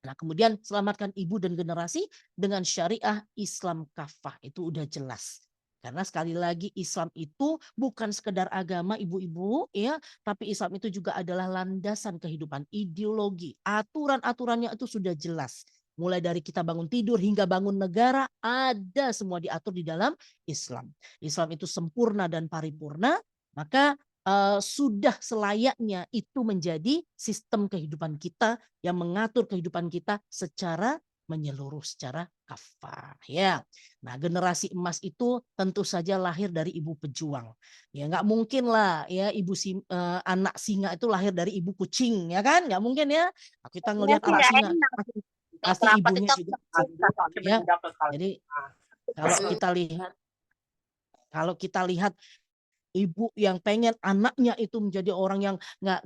Nah, kemudian selamatkan ibu dan generasi dengan syariah Islam kafah. Itu udah jelas. Karena sekali lagi Islam itu bukan sekedar agama ibu-ibu ya, tapi Islam itu juga adalah landasan kehidupan, ideologi, aturan-aturannya itu sudah jelas. Mulai dari kita bangun tidur hingga bangun negara ada semua diatur di dalam Islam. Islam itu sempurna dan paripurna, maka sudah selayaknya itu menjadi sistem kehidupan kita yang mengatur kehidupan kita secara menyeluruh, secara kafah ya. Nah, generasi emas itu tentu saja lahir dari ibu pejuang. Ya nggak mungkin lah ya anak singa itu lahir dari ibu kucing ya kan? Nggak mungkin ya. Nah, kita ngelihat anak singa pasti ibunya juga ya. Jadi kalau kita lihat ibu yang pengen anaknya itu menjadi orang yang nggak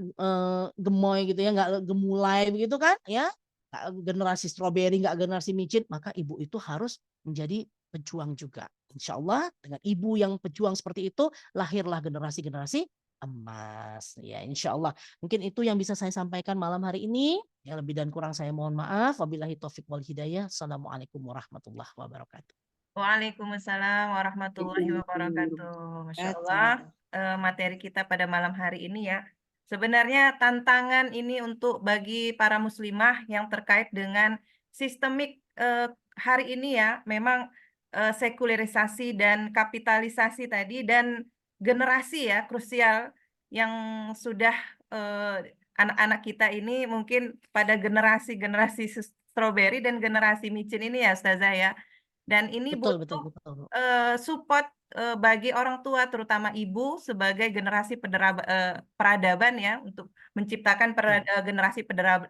gemoy gitu ya, nggak gemulai begitu kan ya, nggak generasi stroberi, nggak generasi micin, maka ibu itu harus menjadi pejuang juga. Insya Allah dengan ibu yang pejuang seperti itu lahirlah generasi-generasi emas ya, insya Allah. Mungkin itu yang bisa saya sampaikan malam hari ini. Yang lebih dan kurang saya mohon maaf. Wabillahi taufik wal hidayah. Assalamualaikum warahmatullahi wabarakatuh. Waalaikumsalam warahmatullahi wabarakatuh. Masya Allah, materi kita pada malam hari ini ya. Sebenarnya tantangan ini untuk bagi para muslimah yang terkait dengan sistemik hari ini ya, memang sekularisasi dan kapitalisasi tadi dan generasi ya krusial yang sudah anak-anak kita ini mungkin pada generasi stroberi dan generasi micin ini ya Ustazah ya. Dan ini Betul, betul, butuh betul. support bagi orang tua, terutama ibu sebagai generasi peradaban ya, untuk menciptakan generasi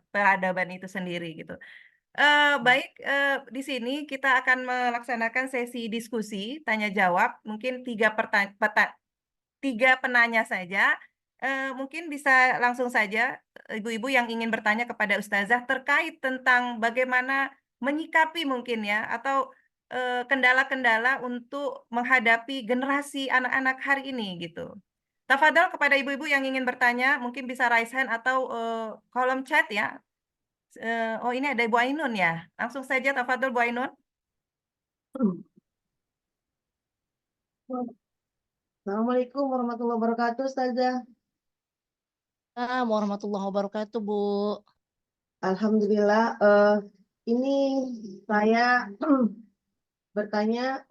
peradaban itu sendiri gitu. Baik, di sini kita akan melaksanakan sesi diskusi tanya jawab, mungkin tiga penanya saja. Mungkin bisa langsung saja ibu-ibu yang ingin bertanya kepada Ustazah terkait tentang bagaimana menyikapi mungkin ya, atau kendala-kendala untuk menghadapi generasi anak-anak hari ini gitu. Tafadhol kepada ibu-ibu yang ingin bertanya, mungkin bisa raise hand atau kolom chat ya. Oh ini ada Ibu Ainun ya. Langsung saja tafadhol Bu Ainun. Assalamualaikum warahmatullahi wabarakatuh, Ustazah. Warahmatullahi wabarakatuh, Bu. Alhamdulillah, ini saya bertanya,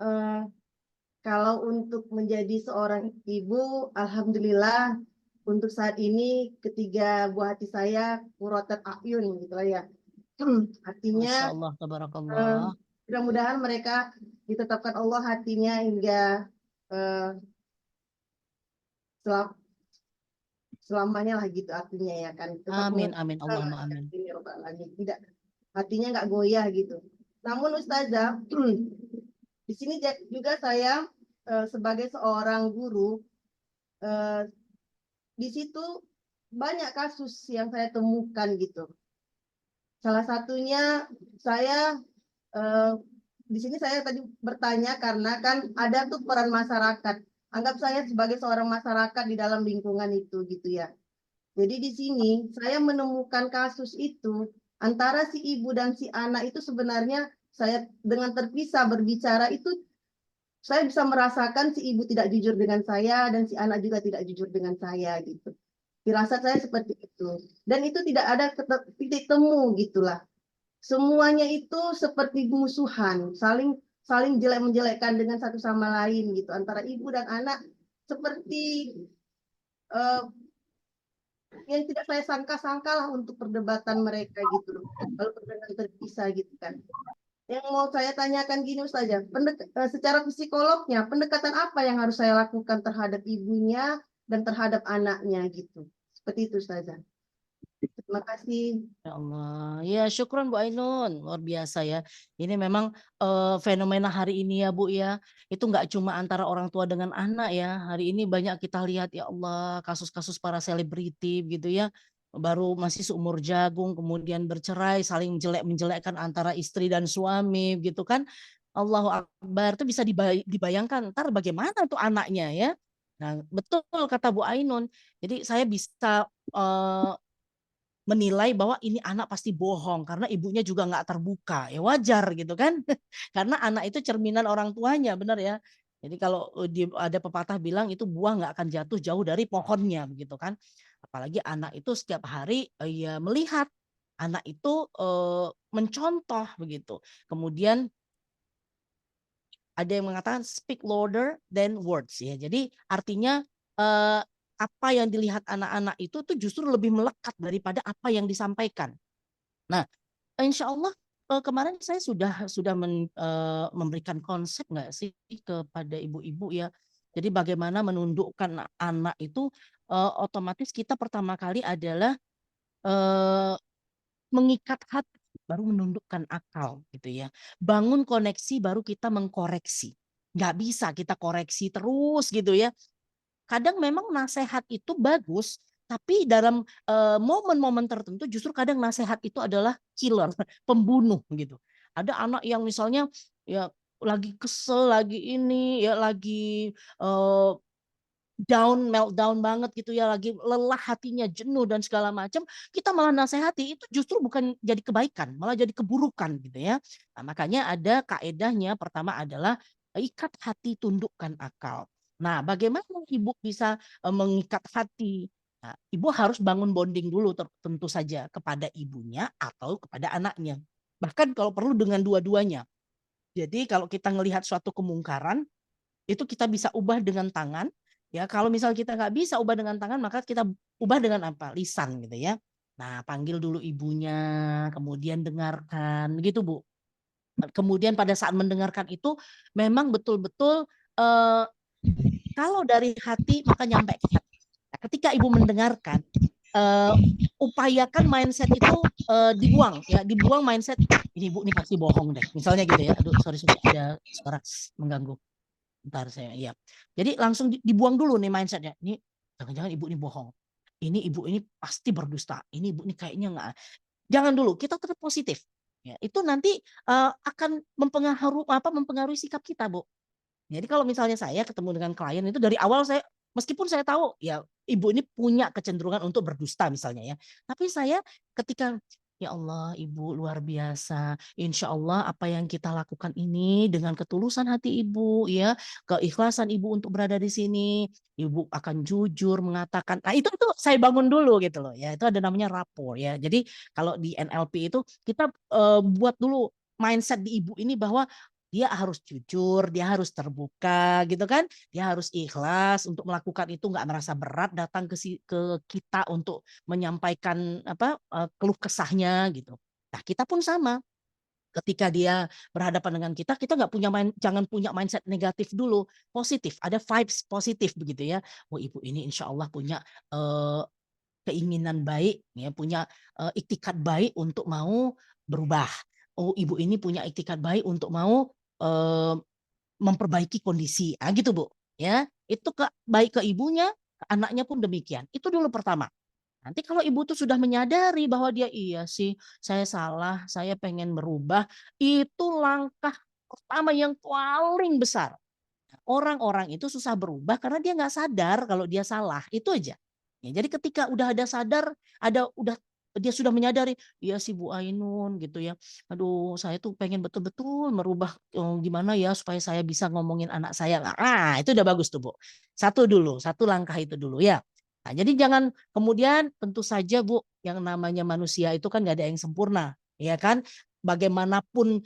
kalau untuk menjadi seorang ibu, alhamdulillah untuk saat ini ketiga buah hati saya qurratul a'yun gitu lah ya. Masya Artinya Allah, tabarakallah. mudah-mudahan mereka ditetapkan Allah hatinya hingga selamanya lah gitu artinya ya kan. Amin, amin, Allahumma amin. Tidak, hatinya nggak goyah gitu. Namun Ustazah, di sini juga saya sebagai seorang guru, di situ banyak kasus yang saya temukan gitu. Salah satunya saya di sini saya tadi bertanya karena kan ada tuh peran masyarakat. Anggap saya sebagai seorang masyarakat di dalam lingkungan itu gitu ya. Jadi di sini saya menemukan kasus itu antara si ibu dan si anak itu sebenarnya saya dengan terpisah berbicara itu saya bisa merasakan si ibu tidak jujur dengan saya dan si anak juga tidak jujur dengan saya gitu. Firasat saya seperti itu. Dan itu tidak ada titik temu gitulah. Semuanya itu seperti musuhan, saling jelek menjelekkan dengan satu sama lain gitu antara ibu dan anak seperti yang tidak saya sangka-sangka lah untuk perdebatan mereka gitu loh. Kalau perdebatan terpisah gitu kan. Yang mau saya tanyakan gini Ustazah, secara psikolognya pendekatan apa yang harus saya lakukan terhadap ibunya dan terhadap anaknya gitu. Seperti itu Ustazah. Terima kasih. Ya Allah, ya syukron Bu Ainun, luar biasa ya. Ini memang fenomena hari ini ya Bu ya, itu nggak cuma antara orang tua dengan anak ya. Hari ini banyak kita lihat ya Allah kasus-kasus para selebriti gitu ya, baru masih seumur jagung, kemudian bercerai, saling menjelek-menjelekkan antara istri dan suami gitu kan. Allahu Akbar, itu bisa dibayangkan ntar bagaimana tuh anaknya ya. Nah, betul kata Bu Ainun. Jadi saya bisa menilai bahwa ini anak pasti bohong karena ibunya juga nggak terbuka. Ya wajar gitu kan. Karena anak itu cerminan orang tuanya, benar ya. Jadi kalau ada pepatah bilang itu buah nggak akan jatuh jauh dari pohonnya begitu kan. Apalagi anak itu setiap hari ya melihat, anak itu mencontoh begitu. Kemudian ada yang mengatakan speak louder than words ya. Jadi artinya apa yang dilihat anak-anak itu tuh justru lebih melekat daripada apa yang disampaikan. Nah, insya Allah kemarin saya sudah memberikan konsep nggak sih kepada ibu-ibu ya. Jadi bagaimana menundukkan anak itu otomatis kita pertama kali adalah eh, mengikat hati baru menundukkan akal gitu ya. Bangun koneksi baru kita mengkoreksi. Nggak bisa kita koreksi terus gitu ya. Kadang memang nasihat itu bagus, tapi dalam momen-momen tertentu justru kadang nasihat itu adalah killer, pembunuh gitu. Ada anak yang misalnya ya lagi kesel, lagi ini ya lagi meltdown banget gitu ya, lagi lelah hatinya, jenuh dan segala macam, kita malah nasihati, itu justru bukan jadi kebaikan, malah jadi keburukan gitu ya. Nah, makanya ada kaedahnya, pertama adalah ikat hati, tundukkan akal. Nah, bagaimana ibu bisa mengikat hati? Nah, ibu harus bangun bonding dulu tentu saja kepada ibunya atau kepada anaknya. Bahkan kalau perlu dengan dua-duanya. Jadi kalau kita melihat suatu kemungkaran, itu kita bisa ubah dengan tangan. Ya, kalau misal kita nggak bisa ubah dengan tangan, maka kita ubah dengan apa? Lisan gitu ya. Nah, panggil dulu ibunya, kemudian dengarkan, gitu Bu. Kemudian pada saat mendengarkan itu, memang betul-betul kalau dari hati maka nyampe ke hati. Nah, ketika ibu mendengarkan, upayakan mindset itu dibuang, ya, dibuang mindset ini ibu ini pasti bohong deh, misalnya gitu ya. Aduh, sorry ada suara mengganggu. Bentar saya, iya. Jadi langsung dibuang dulu nih mindsetnya. Ini jangan-jangan ibu ini bohong. Ini ibu ini pasti berdusta. Ini ibu ini kayaknya nggak. Jangan dulu. Kita tetap positif. Ya, itu nanti akan mempengaruhi sikap kita, Bu. Jadi kalau misalnya saya ketemu dengan klien itu dari awal saya meskipun saya tahu ya ibu ini punya kecenderungan untuk berdusta misalnya ya. Tapi saya ketika ya Allah ibu luar biasa. Insya Allah apa yang kita lakukan ini dengan ketulusan hati ibu ya. Keikhlasan ibu untuk berada di sini. Ibu akan jujur mengatakan. Nah itu saya bangun dulu gitu loh ya. Itu ada namanya rapport ya. Jadi kalau di NLP itu kita buat dulu mindset di ibu ini bahwa dia harus jujur, dia harus terbuka gitu kan. Dia harus ikhlas untuk melakukan itu, nggak merasa berat datang ke kita untuk menyampaikan keluh kesahnya gitu. Nah, kita pun sama. Ketika dia berhadapan dengan kita nggak jangan punya mindset negatif dulu, positif, ada vibes positif begitu ya. Oh, ibu ini insya Allah punya keinginan baik, ya, punya iktikat baik untuk mau berubah. Oh, ibu ini punya iktikat baik untuk mau memperbaiki kondisi. Ah gitu, Bu. Ya, itu baik ke ibunya, ke anaknya pun demikian. Itu dulu pertama. Nanti kalau ibu tuh sudah menyadari bahwa dia iya sih, saya salah, saya pengen berubah, itu langkah pertama yang paling besar. Orang-orang itu susah berubah karena dia nggak sadar kalau dia salah, itu aja. Ya, jadi ketika udah ada sadar, dia sudah menyadari, iya sih Bu Ainun gitu ya. Aduh, saya tuh pengen betul-betul merubah gimana ya supaya saya bisa ngomongin anak saya. Ah, itu udah bagus tuh Bu. Satu langkah itu dulu ya. Nah, jadi jangan kemudian tentu saja Bu, yang namanya manusia itu kan nggak ada yang sempurna, ya kan? Bagaimanapun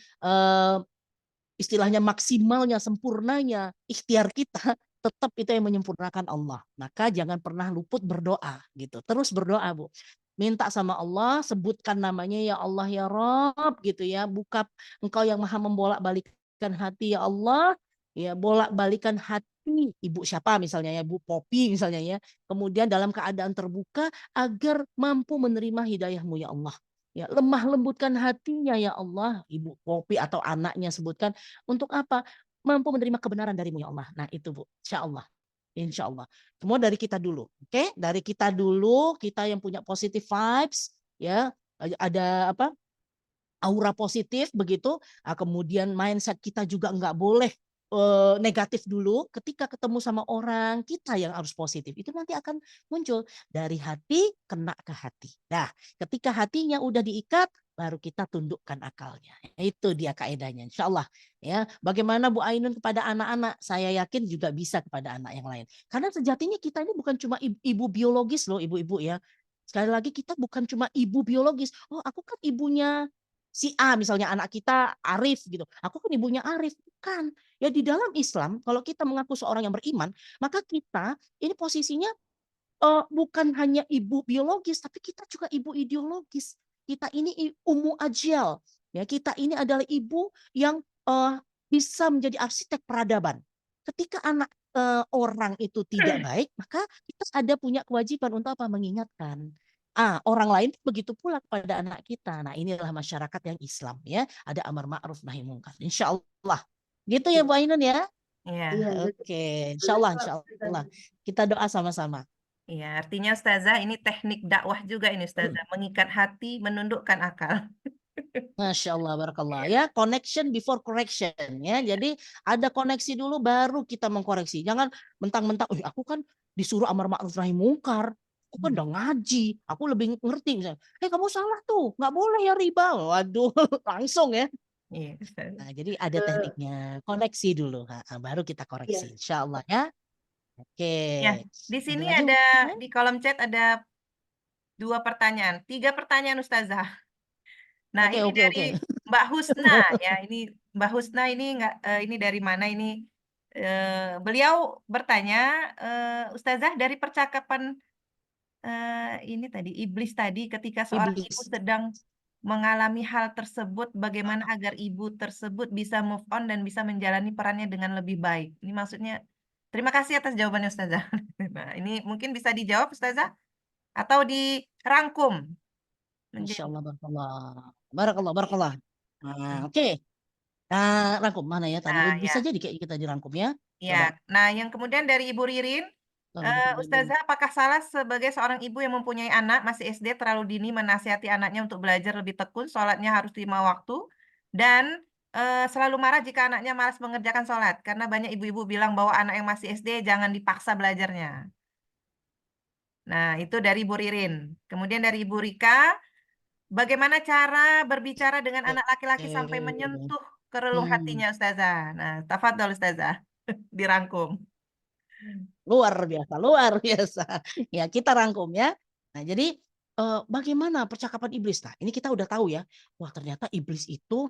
istilahnya maksimalnya, sempurnanya ikhtiar kita, tetap itu yang menyempurnakan Allah. Maka jangan pernah luput berdoa gitu. Terus berdoa, Bu. Minta sama Allah, sebutkan namanya ya Allah ya Rob gitu ya. Buka Engkau yang Maha membolak-balikan hati ya Allah, ya bolak-balikan hati ibu siapa misalnya ya, Bu Popi misalnya ya. Kemudian dalam keadaan terbuka agar mampu menerima hidayahmu ya Allah. Ya, lemah lembutkan hatinya ya Allah, Ibu Popi atau anaknya sebutkan untuk apa? Mampu menerima kebenaran darimu ya Allah. Nah itu Bu, insya Allah. Insya Allah. Semua dari kita dulu. Oke? Dari kita dulu, kita yang punya positive vibes, ya. Ada apa? Aura positif begitu. Kemudian mindset kita juga nggak boleh negatif dulu. Ketika ketemu sama orang, kita yang harus positif. Itu nanti akan muncul dari hati kena ke hati. Nah, ketika hatinya udah diikat, baru kita tundukkan akalnya. Itu dia kaedahnya, insya Allah. Ya, bagaimana Bu Ainun kepada anak-anak, saya yakin juga bisa kepada anak yang lain. Karena sejatinya kita ini bukan cuma ibu biologis loh, ibu-ibu ya. Sekali lagi kita bukan cuma ibu biologis. Oh, aku kan ibunya si A, misalnya anak kita Arif gitu. Aku kan ibunya Arif. Bukan. Ya di dalam Islam, kalau kita mengaku seorang yang beriman, maka kita ini posisinya bukan hanya ibu biologis, tapi kita juga ibu ideologis. Kita ini ummu ajal. Ya, kita ini adalah ibu yang bisa menjadi arsitek peradaban. Ketika anak orang itu tidak baik, maka kita ada punya kewajiban untuk apa? Mengingatkan. Orang lain begitu pula kepada anak kita. Nah, inilah masyarakat yang Islam ya. Ada amar ma'ruf nahi mungkar. Insya Allah. Gitu ya Bu Ainun ya. Iya. Iya, Oke, insya Allah, insya Allah. Kita doa sama-sama. Iya, artinya Ustazah ini teknik dakwah juga ini Ustazah, mengikat hati, menundukkan akal. Masya Allah, barakallah. Ya, connection before correction. Ya, jadi ada koneksi dulu baru kita mengkoreksi. Jangan mentang-mentang, aku kan disuruh amar ma'ruf nahi mungkar. Aku kan udah ngaji. Aku lebih ngerti. Misalnya, kamu salah tuh. Nggak boleh ya riba. Waduh, langsung ya. Iya, Ustazah. Nah, jadi ada tekniknya. Koneksi dulu. Baru kita Iya. koreksi. Insya Allah ya. Oke. Ya, di Ada sini lagi? ada di kolom chat ada 2 pertanyaan, 3 pertanyaan Ustazah. Nah, Oke, ini oke, dari oke. Mbak Husna ya. Ini Mbak Husna ini enggak ini dari mana ini? Beliau bertanya, Ustazah dari percakapan ini tadi iblis tadi ketika seorang ibu Iblis. sedang mengalami hal tersebut, bagaimana agar ibu tersebut bisa move on dan bisa menjalani perannya dengan lebih baik. Ini maksudnya terima kasih atas jawabannya Ustazah. Nah, ini mungkin bisa dijawab Ustazah atau dirangkum menjadi Masya Allah, barakallah. Barakallah, barakallah. Nah, Hmm. oke. Nah, rangkum mana ya tadi? Nah, Bisa ya. jadi kayak kita dirangkum ya. Ya, Coba. nah yang kemudian dari Ibu Ririn, Ustazah, apakah salah sebagai seorang ibu yang mempunyai anak masih SD terlalu dini menasihati anaknya untuk belajar lebih tekun, sholatnya harus 5 waktu, dan selalu marah jika anaknya malas mengerjakan sholat, karena banyak ibu-ibu bilang bahwa anak yang masih SD jangan dipaksa belajarnya. Nah, itu dari Ibu Ririn. Kemudian dari Ibu Rika, bagaimana cara berbicara dengan anak laki-laki sampai menyentuh kerelung Hmm, hatinya, Ustazah? Nah, tafadhol Ustazah, dirangkum. luar biasa, luar biasa. Ya, kita rangkum ya. Nah, jadi bagaimana percakapan iblis? Nah, ini kita udah tahu ya. Wah, ternyata iblis itu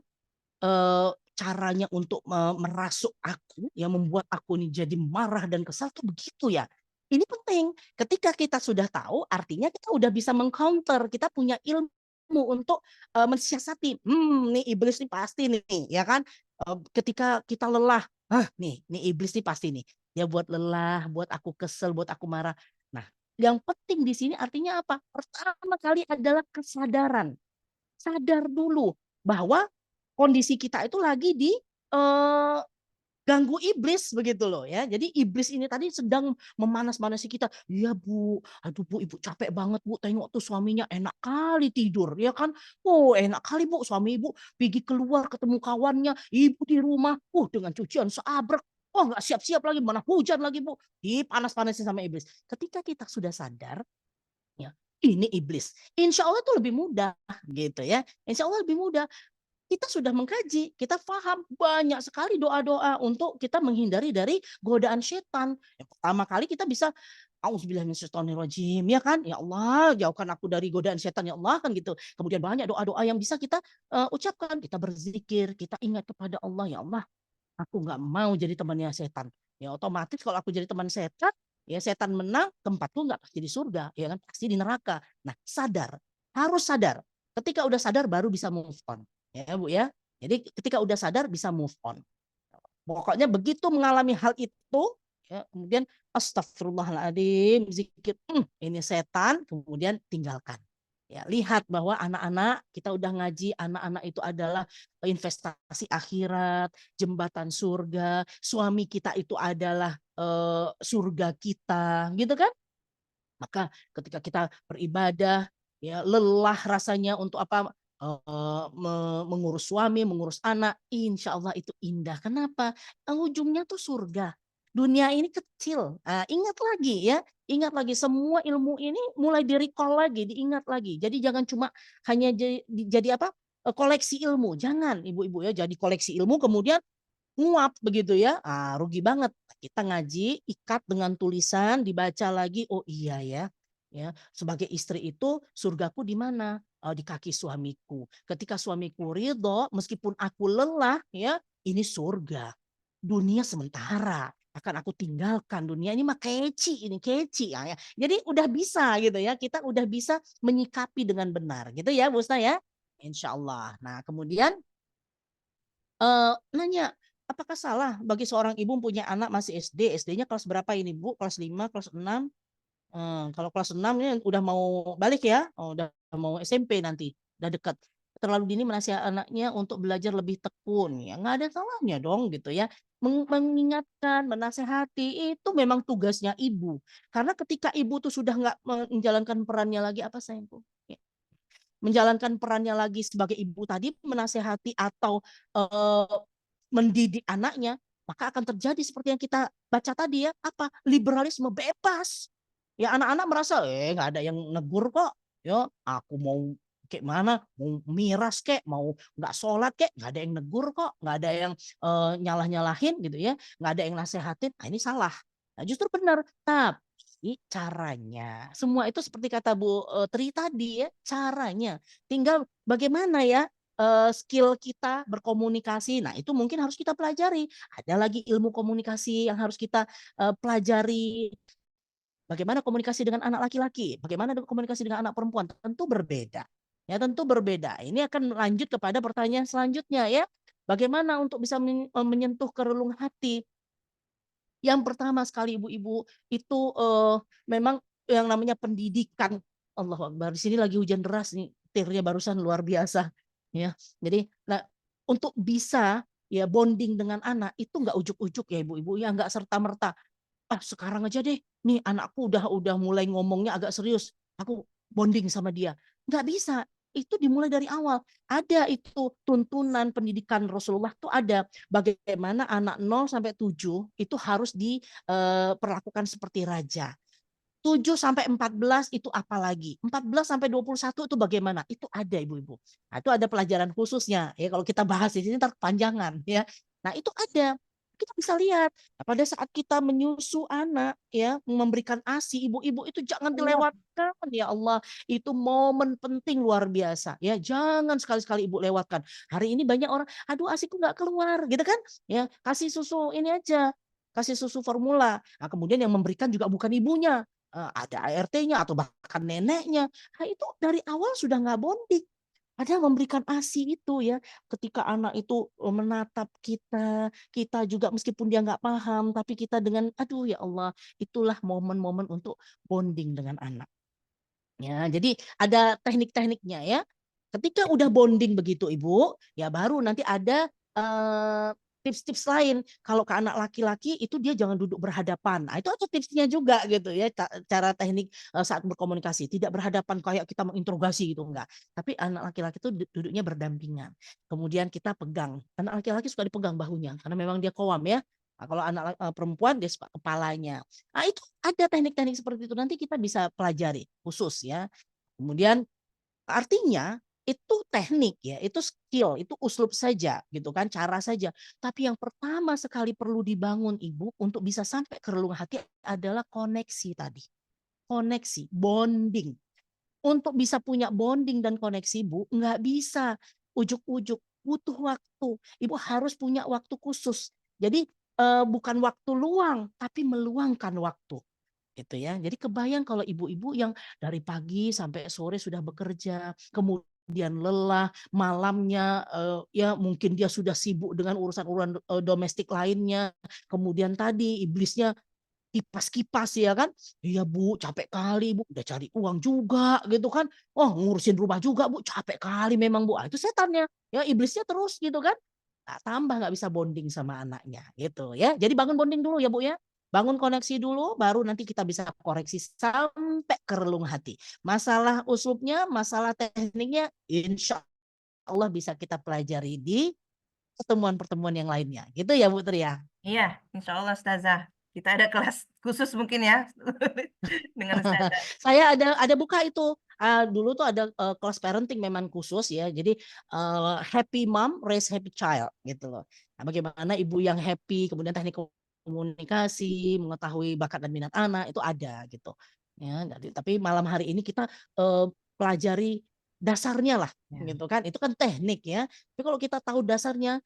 caranya untuk merasuk aku, yang membuat aku ini jadi marah dan kesal tuh begitu ya. Ini penting. Ketika kita sudah tahu, artinya kita udah bisa mengcounter. Kita punya ilmu untuk mensiasati. Nih iblis nih pasti nih, ya kan? Ketika kita lelah, nih iblis nih pasti nih. Dia buat lelah, buat aku kesel, buat aku marah. Nah, yang penting di sini artinya apa? Pertama kali adalah kesadaran. Sadar dulu bahwa kondisi kita itu lagi di ganggu iblis begitu loh ya. Jadi iblis ini tadi sedang memanas-manasi kita. Iya Bu, aduh Bu, Ibu capek banget Bu. Tengok tuh suaminya enak kali tidur ya kan. Oh enak kali Bu, suami Ibu pergi keluar ketemu kawannya. Ibu di rumah, dengan cucian seabrek. Oh nggak siap-siap lagi, mana hujan lagi Bu. Dipanas-panasin sama iblis. Ketika kita sudah sadar, ya ini iblis. Insya Allah itu lebih mudah gitu ya. Insya Allah lebih mudah. Kita sudah mengkaji, kita paham banyak sekali doa-doa untuk kita menghindari dari godaan setan. Yang pertama kali kita bisa auzubillahiminasyaitonirrajim ya kan? Ya Allah, jauhkan aku dari godaan setan ya Allah kan gitu. Kemudian banyak doa-doa yang bisa kita ucapkan, kita berzikir, kita ingat kepada Allah, ya Allah, aku nggak mau jadi temannya setan. Ya otomatis kalau aku jadi teman setan, ya setan menang, tempatku nggak pasti di surga, ya kan pasti di neraka. Nah, sadar, harus sadar. Ketika udah sadar baru bisa move on. Ya Bu ya. Jadi ketika udah sadar bisa move on. Pokoknya begitu mengalami hal itu, ya, kemudian astagfirullahaladzim, zikir, ini setan, kemudian tinggalkan. Ya, lihat bahwa anak-anak kita udah ngaji, anak-anak itu adalah investasi akhirat, jembatan surga, suami kita itu adalah surga kita, gitu kan? Maka ketika kita beribadah, ya lelah rasanya untuk apa? Mengurus suami, mengurus anak, insya Allah itu indah. Kenapa? Ujungnya tuh surga. Dunia ini kecil. Ingat lagi ya, ingat lagi semua ilmu ini mulai di-recall lagi, diingat lagi. Jadi jangan cuma hanya jadi apa? Koleksi ilmu. Jangan ibu-ibu ya, jadi koleksi ilmu kemudian nguap begitu ya, rugi banget. Kita ngaji, ikat dengan tulisan, dibaca lagi, oh iya ya, sebagai istri itu surgaku di mana? Di kaki suamiku. Ketika suamiku ridho, meskipun aku lelah, ya, ini surga. Dunia sementara akan aku tinggalkan, dunia ini mah keci, ini keci ya. Jadi udah bisa gitu ya, kita udah bisa menyikapi dengan benar gitu ya, Bu Usta ya. Insya Allah. Nah kemudian nanya, apakah salah bagi seorang ibu punya anak masih SD? SD-nya kelas berapa ini, Bu? Kelas 5, kelas 6? Kalau kelas 6 ini udah mau balik ya, udah mau SMP nanti, udah dekat. Terlalu dini menasihati anaknya untuk belajar lebih tekun. Ya nggak ada salahnya dong gitu ya. Mengingatkan, menasehati itu memang tugasnya ibu. Karena ketika ibu tuh sudah nggak menjalankan perannya lagi, apa sayangku? Ya, menjalankan perannya lagi sebagai ibu tadi, menasehati atau mendidik anaknya, maka akan terjadi seperti yang kita baca tadi ya, apa? Liberalisme bebas. Ya anak-anak merasa, nggak ada yang negur kok. Ya, aku mau kayak mana, mau miras kek, mau nggak sholat kek, nggak ada yang negur kok, nggak ada yang nyalah-nyalahin gitu ya, nggak ada yang nasehatin. Nah, ini salah. Nah, justru benar. Tapi caranya, semua itu seperti kata Bu Tri tadi ya, caranya. Tinggal bagaimana ya skill kita berkomunikasi. Nah, itu mungkin harus kita pelajari. Ada lagi ilmu komunikasi yang harus kita pelajari. Bagaimana komunikasi dengan anak laki-laki, bagaimana komunikasi dengan anak perempuan, tentu berbeda. Ya, tentu berbeda. Ini akan lanjut kepada pertanyaan selanjutnya ya. Bagaimana untuk bisa menyentuh kerelung hati? Yang pertama sekali ibu-ibu itu memang yang namanya pendidikan. Allahu Akbar. Di sini lagi hujan deras nih, tirnya barusan luar biasa ya. Jadi nah, untuk bisa ya bonding dengan anak itu nggak ujuk-ujuk ya ibu-ibu ya, nggak serta-merta. Sekarang aja deh, nih anakku udah mulai ngomongnya agak serius, aku bonding sama dia. Nggak bisa, itu dimulai dari awal. Ada itu tuntunan pendidikan Rasulullah tuh ada. Bagaimana anak 0 sampai 7 itu harus diperlakukan seperti raja. 7 sampai 14 itu apalagi. 14 sampai 21 itu bagaimana? Itu ada ibu-ibu. Nah, itu ada pelajaran khususnya ya, kalau kita bahas di sini ntar kepanjangan ya. Nah, itu ada. Kita bisa lihat pada saat kita menyusu anak ya, memberikan ASI, ibu-ibu itu jangan dilewatkan ya Allah. Itu momen penting luar biasa ya. Jangan sekali-sekali ibu lewatkan. Hari ini banyak orang, aduh ASIku nggak keluar gitu kan? Ya, kasih susu ini aja. Kasih susu formula. Nah, kemudian yang memberikan juga bukan ibunya, ada ART-nya atau bahkan neneknya. Nah, itu dari awal sudah nggak bonding. Ada memberikan ASI itu ya, ketika anak itu menatap kita, kita juga meskipun dia nggak paham, tapi kita dengan, aduh ya Allah, itulah momen-momen untuk bonding dengan anak. Ya, jadi ada teknik-tekniknya ya. Ketika udah bonding begitu Ibu, ya baru nanti ada tips-tips lain. Kalau ke anak laki-laki itu dia jangan duduk berhadapan. Nah, itu ada tipsnya juga gitu ya, cara teknik saat berkomunikasi. Tidak berhadapan kayak kita menginterogasi gitu, enggak. Tapi anak laki-laki itu duduknya berdampingan. Kemudian kita pegang. Anak laki-laki suka dipegang bahunya karena memang dia koam ya. Nah, kalau anak perempuan dia suka kepalanya. Nah, itu ada teknik-teknik seperti itu, nanti kita bisa pelajari khusus ya. Kemudian artinya itu teknik ya, itu skill, itu uslub saja gitu kan, cara saja. Tapi yang pertama sekali perlu dibangun Ibu untuk bisa sampai ke relung hati adalah koneksi tadi. Koneksi, bonding. Untuk bisa punya bonding dan koneksi Bu, nggak bisa ujuk-ujuk, butuh waktu. Ibu harus punya waktu khusus. Jadi bukan waktu luang, tapi meluangkan waktu gitu ya. Jadi kebayang kalau ibu-ibu yang dari pagi sampai sore sudah bekerja, kemudian lelah, malamnya ya mungkin dia sudah sibuk dengan urusan-urusan domestik lainnya, kemudian tadi iblisnya kipas-kipas ya kan. Iya Bu, capek kali Bu, udah cari uang juga gitu kan. Oh ngurusin rumah juga Bu, capek kali memang Bu. Itu setannya, ya iblisnya terus gitu kan. Nah, tambah nggak bisa bonding sama anaknya gitu ya. Jadi bangun bonding dulu ya Bu ya. Bangun koneksi dulu, baru nanti kita bisa koreksi sampai ke relung hati. Masalah uslubnya, masalah tekniknya, insya Allah bisa kita pelajari di pertemuan-pertemuan yang lainnya. Gitu ya Bu Tri ya. Iya, insya Allah Ustazah. Kita ada kelas khusus mungkin ya dengan Ustazah. Saya ada buka itu. Dulu tuh ada kelas parenting memang khusus ya. Jadi happy mom raise happy child gitu loh. Nah, bagaimana ibu yang happy, kemudian teknik komunikasi, mengetahui bakat dan minat anak itu ada gitu. Ya, tapi malam hari ini kita pelajari dasarnya lah Ya. gitu kan. Itu kan teknik ya. Tapi kalau kita tahu dasarnya,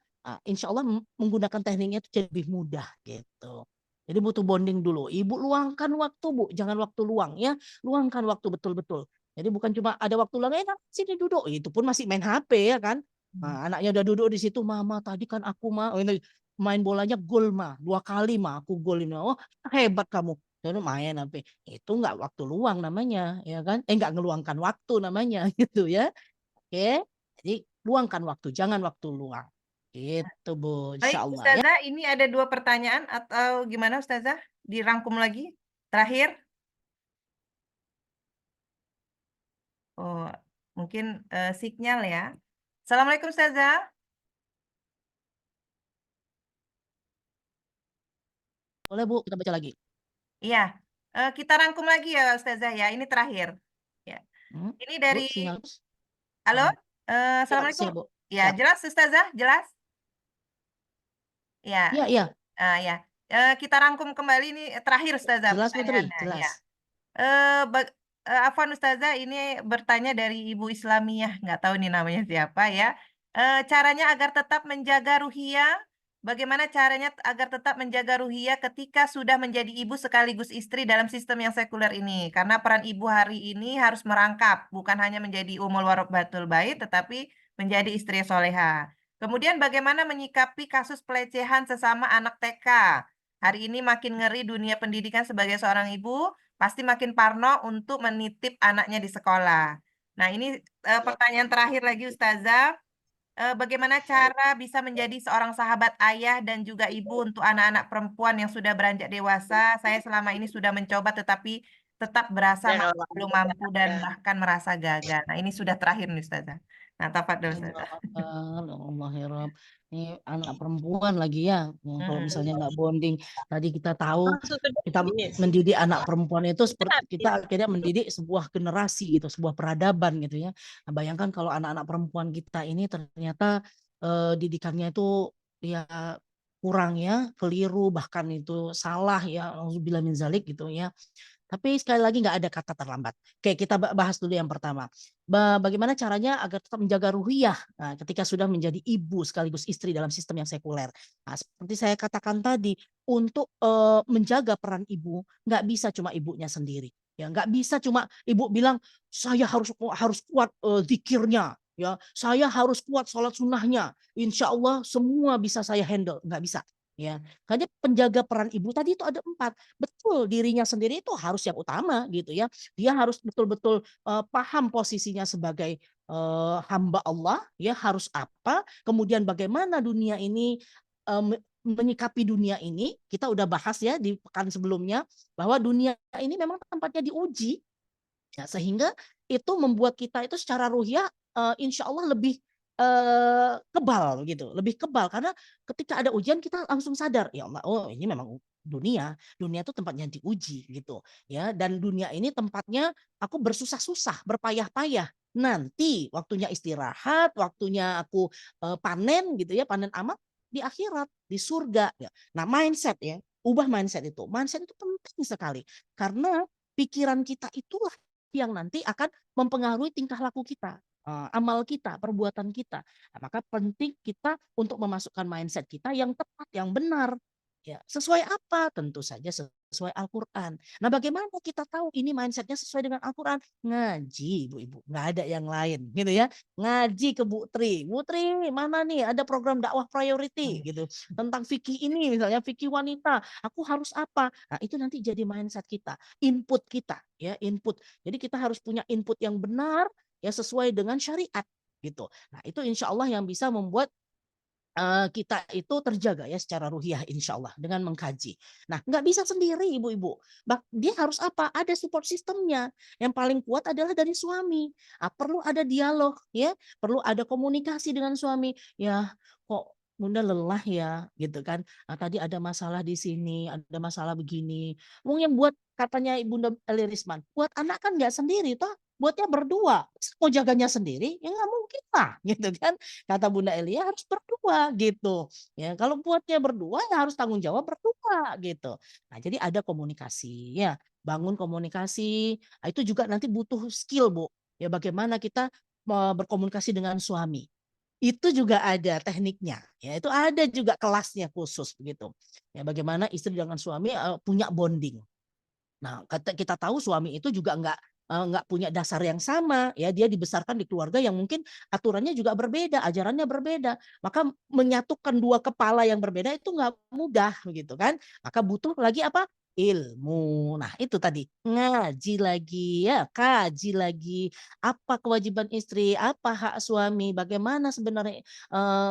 insya Allah menggunakan tekniknya itu jadi lebih mudah gitu. Jadi butuh bonding dulu. Ibu luangkan waktu Bu, jangan waktu luang ya. Luangkan waktu betul-betul. Jadi bukan cuma ada waktu luang, sini duduk. Itu pun masih main HP ya kan. Nah, anaknya udah duduk di situ, Mama tadi kan aku ini main bolanya gol mah, 2 kali mah aku golin. Oh hebat kamu. Jadi main HP. Itu nggak waktu luang namanya, ya kan? Nggak ngeluangkan waktu namanya gitu ya. Oke. Jadi luangkan waktu, jangan waktu luang. Gitu Bu, Baik, insya Allah ya. Ustazah, ini ada 2 pertanyaan atau gimana Ustazah? Dirangkum lagi? Terakhir? Oh, mungkin sinyal ya. Assalamualaikum Ustazah. Boleh Bu, kita baca lagi. Iya, kita rangkum lagi ya Ustazah ya. Ini terakhir. Ya. Ini dari, Bu, sinyal. halo? Ya, Assalamualaikum. siap Bu. Ya, Siap. jelas Ustazah? Jelas? Ya, Iya, iya. ya. Kita rangkum kembali ini terakhir Ustazah Jelas Putri, pertanyaannya. jelas. Ya. Afwan Ustazah ini bertanya dari Ibu Islamiyah, nggak tahu nih namanya siapa ya. Caranya agar tetap menjaga ruhiyah, bagaimana caranya agar tetap menjaga ruhiyah ketika sudah menjadi ibu sekaligus istri dalam sistem yang sekuler ini? Karena peran ibu hari ini harus merangkap, bukan hanya menjadi umul warobbatul bait, tetapi menjadi istri soleha. Kemudian bagaimana menyikapi kasus pelecehan sesama anak TK? Hari ini makin ngeri dunia pendidikan sebagai seorang ibu, pasti makin parno untuk menitip anaknya di sekolah. Nah, ini pertanyaan terakhir lagi Ustazah. Bagaimana cara bisa menjadi seorang sahabat ayah dan juga ibu untuk anak-anak perempuan yang sudah beranjak dewasa? Saya selama ini sudah mencoba tetapi tetap berasa belum mampu dan bahkan merasa gagal. Nah, ini sudah terakhir nih Ustazah. Nah, tafadhol Ustazah. Allah ya Rob. Ini anak perempuan lagi ya. Kalau misalnya nggak bonding, tadi kita tahu kita mendidik anak perempuan itu seperti kita akhirnya mendidik sebuah generasi gitu, sebuah peradaban gitu ya. Nah, bayangkan kalau anak-anak perempuan kita ini ternyata didikannya itu ya kurang ya, keliru bahkan itu salah ya, auzubillah min zalik gitu ya. Tapi sekali lagi nggak ada kata terlambat. Oke, kita bahas dulu yang pertama. Bagaimana caranya agar tetap menjaga ruhiyah ketika sudah menjadi ibu sekaligus istri dalam sistem yang sekuler. Nah, seperti saya katakan tadi, untuk menjaga peran ibu, nggak bisa cuma ibunya sendiri. Ya, nggak bisa cuma ibu bilang saya harus kuat zikirnya, ya, saya harus kuat sholat sunnahnya. Insya Allah semua bisa saya handle, nggak bisa. Ya, karena penjaga peran ibu tadi itu ada 4. Betul, dirinya sendiri itu harus yang utama gitu ya. Dia harus betul-betul paham posisinya sebagai hamba Allah, ya harus apa, kemudian bagaimana dunia ini menyikapi dunia ini. Kita udah bahas ya di pekan sebelumnya bahwa dunia ini memang tempatnya diuji. Ya, sehingga itu membuat kita itu secara ruhiyah insya Allah lebih kebal gitu, lebih kebal karena ketika ada ujian kita langsung sadar ya Allah, oh ini memang dunia itu tempatnya diuji gitu ya, dan dunia ini tempatnya aku bersusah-susah, berpayah-payah. Nanti waktunya istirahat, waktunya aku panen gitu ya, panen amat di akhirat, di surga ya. Nah, mindset ya, ubah mindset itu. Mindset itu penting sekali karena pikiran kita itulah yang nanti akan mempengaruhi tingkah laku kita, amal kita, perbuatan kita. Nah, maka penting kita untuk memasukkan mindset kita yang tepat, yang benar. Ya, sesuai apa? Tentu saja sesuai Al-Quran. Nah, bagaimana kita tahu ini mindsetnya sesuai dengan Al-Quran? Ngaji, ibu-ibu. Nggak ada yang lain, gitu ya. Ngaji ke Bu Tri. Bu Tri, mana nih ada program dakwah priority, gitu. Tentang fikih ini, misalnya fikih wanita. Aku harus apa? Nah, itu nanti jadi mindset kita. Input kita, ya, input. Jadi kita harus punya input yang benar, ya, sesuai dengan syariat, gitu. Nah, itu insya Allah yang bisa membuat kita itu terjaga ya secara ruhiyah insya Allah dengan mengkaji. Nah, nggak bisa sendiri ibu-ibu. Dia harus apa? Ada support sistemnya. Yang paling kuat adalah dari suami. Perlu ada dialog ya, perlu ada komunikasi dengan suami. Ya, kok Bunda lelah ya, gitu kan. Tadi ada masalah di sini, ada masalah begini. Yang buat katanya Bunda Eli Risman, buat anak kan nggak sendiri toh, buatnya berdua. Mau jaganya sendiri? Ya nggak mungkin lah, gitu kan. Kata Bunda Elia harus berdua gitu. Ya, kalau buatnya berdua ya harus tanggung jawab berdua gitu. Nah, jadi ada komunikasi ya, bangun komunikasi. Itu juga nanti butuh skill, Bu. Ya bagaimana kita berkomunikasi dengan suami. Itu juga ada tekniknya. Ya, itu ada juga kelasnya khusus begitu. Ya, bagaimana istri dengan suami punya bonding. Nah, kita tahu suami itu juga nggak punya dasar yang sama, ya dia dibesarkan di keluarga yang mungkin aturannya juga berbeda, ajarannya berbeda. Maka menyatukan dua kepala yang berbeda itu nggak mudah, gitu kan? Maka butuh lagi apa? Ilmu. Nah, itu tadi ngaji lagi, ya kaji lagi. Apa kewajiban istri? Apa hak suami? Bagaimana sebenarnya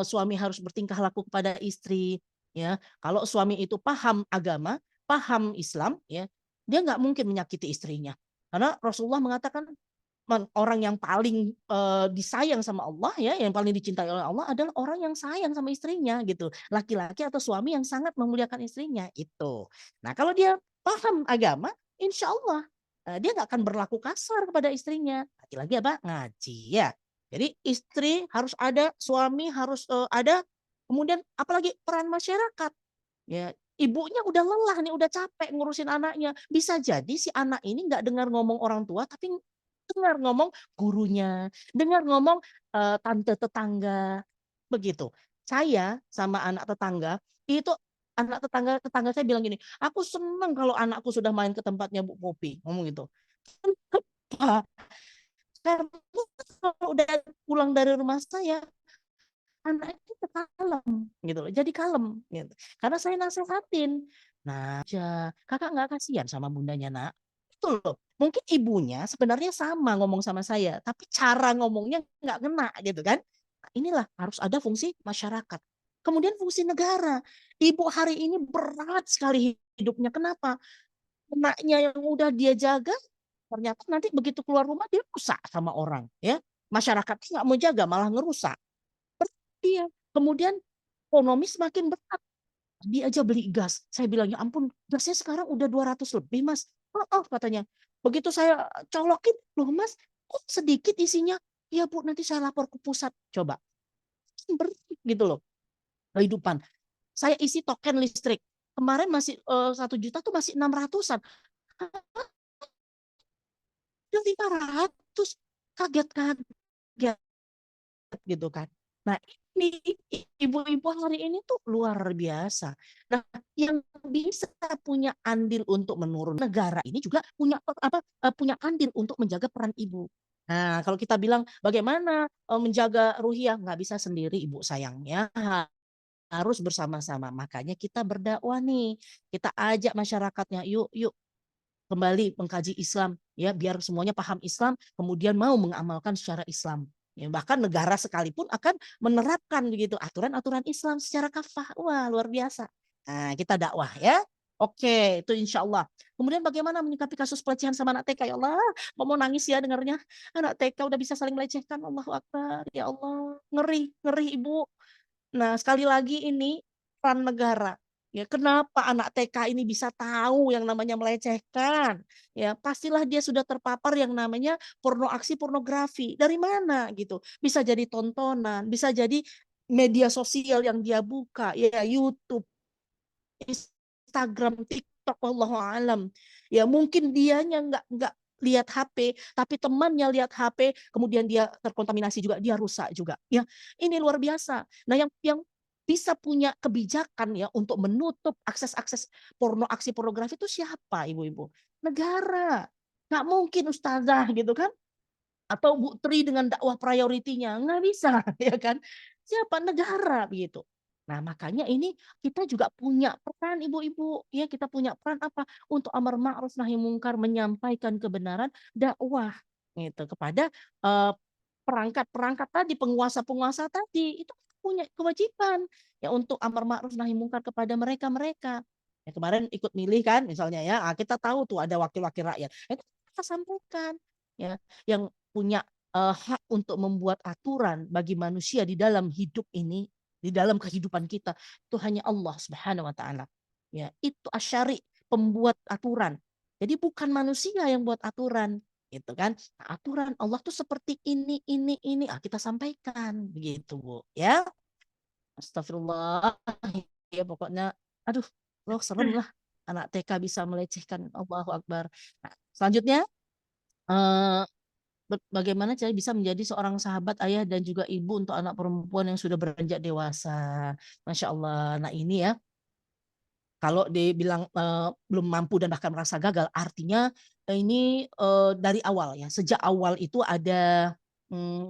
suami harus bertingkah laku kepada istri? Ya, kalau suami itu paham agama, paham Islam, ya dia nggak mungkin menyakiti istrinya. Karena Rasulullah mengatakan orang yang paling disayang sama Allah ya, yang paling dicintai oleh Allah adalah orang yang sayang sama istrinya gitu. Laki-laki atau suami yang sangat memuliakan istrinya itu. Nah, kalau dia paham agama, insya Allah dia nggak akan berlaku kasar kepada istrinya. Lagi-lagi apa? Ngaji ya. Jadi istri harus ada, suami harus ada, kemudian apalagi peran masyarakat. Ya, ibunya udah lelah nih, udah capek ngurusin anaknya. Bisa jadi si anak ini nggak dengar ngomong orang tua, tapi dengar ngomong gurunya, dengar ngomong tante tetangga, begitu. Saya sama anak tetangga itu anak tetangga saya bilang gini, aku senang kalau anakku sudah main ke tempatnya Bu Popi, ngomong gitu. Kenapa? Karena kalau udah pulang dari rumah saya, anak itu kalem gitu loh, jadi kalem gitu. Karena saya nasehatin. Nah, kakak nggak kasihan sama bundanya nak? Itu loh. Mungkin ibunya sebenarnya sama ngomong sama saya, tapi cara ngomongnya nggak kena gitu kan. Nah, inilah harus ada fungsi masyarakat. Kemudian fungsi negara. Ibu hari ini berat sekali hidupnya. Kenapa? Anaknya yang udah dia jaga, ternyata nanti begitu keluar rumah dia rusak sama orang. Ya, masyarakatnya nggak mau jaga, malah ngerusak. Iya, kemudian ekonomi semakin berat. Dia aja beli gas. Saya bilang, ya ampun, gasnya sekarang udah 200 lebih, Mas. Oh, katanya. Begitu saya colokin, loh Mas, kok sedikit isinya? Ya Bu, nanti saya lapor ke pusat. Coba. Berat gitu loh, kehidupan. Saya isi token listrik. Kemarin masih 1 juta tuh masih 600-an. Udah 500. Kaget gitu kan. Nah, ini ibu-ibu hari ini tuh luar biasa. Nah, yang bisa punya andil untuk menurun negara ini juga punya andil untuk menjaga peran ibu. Nah, kalau kita bilang bagaimana menjaga ruhiyah, nggak bisa sendiri ibu sayangnya, harus bersama-sama. Makanya kita berdakwah nih, kita ajak masyarakatnya, yuk yuk kembali mengkaji Islam ya, biar semuanya paham Islam, kemudian mau mengamalkan secara Islam. Ya, bahkan negara sekalipun akan menerapkan begitu aturan-aturan Islam secara kafah. Wah, luar biasa. Nah, kita dakwah ya. Oke, itu insya Allah. Kemudian bagaimana menyikapi kasus pelecehan sama anak TK? Ya Allah, mau nangis ya dengarnya. Anak TK udah bisa saling melecehkan. Allahu Akbar. Ya Allah, ngeri, ngeri Ibu. Nah, sekali lagi ini peran negara. Ya, kenapa anak TK ini bisa tahu yang namanya melecehkan? Ya, pastilah dia sudah terpapar yang namanya aksi pornografi. Dari mana gitu? Bisa jadi tontonan, bisa jadi media sosial yang dia buka, ya YouTube, Instagram, TikTok, wallahu alam. Ya, mungkin dianya nggak lihat HP, tapi temannya lihat HP, kemudian dia terkontaminasi juga, dia rusak juga. Ya, ini luar biasa. Nah, yang bisa punya kebijakan ya untuk menutup akses-akses aksi pornografi itu siapa, ibu-ibu? Negara. Nggak mungkin ustazah gitu kan, atau Bu Tri dengan dakwah prioritinya, nggak bisa ya kan. Siapa? Negara begitu. Nah makanya ini kita juga punya peran ibu-ibu, ya kita punya peran apa? Untuk amar ma'ruf nahi mungkar, menyampaikan kebenaran, dakwah gitu kepada perangkat-perangkat tadi, penguasa-penguasa tadi, itu punya kewajiban ya untuk amar ma'ruf nahi mungkar kepada mereka-mereka. Ya, kemarin ikut milih kan misalnya ya, kita tahu tuh ada wakil-wakil rakyat. Itu kita sampaikan ya, yang punya hak untuk membuat aturan bagi manusia di dalam hidup ini, di dalam kehidupan kita, itu hanya Allah Subhanahu wa taala. Ya, itu asyari, pembuat aturan. Jadi bukan manusia yang buat aturan, gitu kan. Nah, aturan Allah tuh seperti ini. Kita sampaikan begitu, Bu, ya. Astagfirullah. Ya pokoknya aduh, loh serem lah anak TK bisa melecehkan, Allahu Akbar. Nah, selanjutnya eh, bagaimana cara bisa menjadi seorang sahabat ayah dan juga ibu untuk anak perempuan yang sudah beranjak dewasa. Masya Allah. Nah ini ya, kalau dibilang belum mampu dan bahkan merasa gagal, artinya ini dari awal ya. Sejak awal itu ada,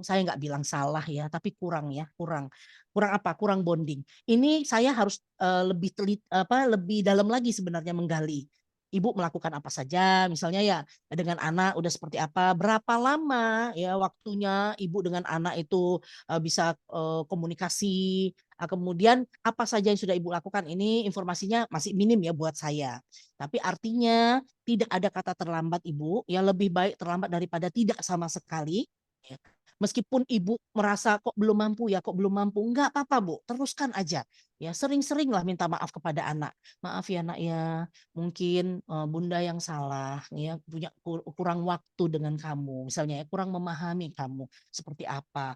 saya nggak bilang salah ya, tapi kurang ya, kurang apa? Kurang bonding. Ini saya harus lebih dalam lagi sebenarnya menggali. Ibu melakukan apa saja, misalnya ya dengan anak udah seperti apa, berapa lama ya waktunya ibu dengan anak itu bisa komunikasi. Kemudian apa saja yang sudah ibu lakukan, ini informasinya masih minim ya buat saya. Tapi artinya tidak ada kata terlambat ibu, ya lebih baik terlambat daripada tidak sama sekali. Ya. Meskipun ibu merasa kok belum mampu ya, enggak apa-apa Bu, teruskan aja. Ya sering-seringlah minta maaf kepada anak. Maaf ya nak ya, mungkin bunda yang salah, ya punya kurang waktu dengan kamu, misalnya ya kurang memahami kamu seperti apa.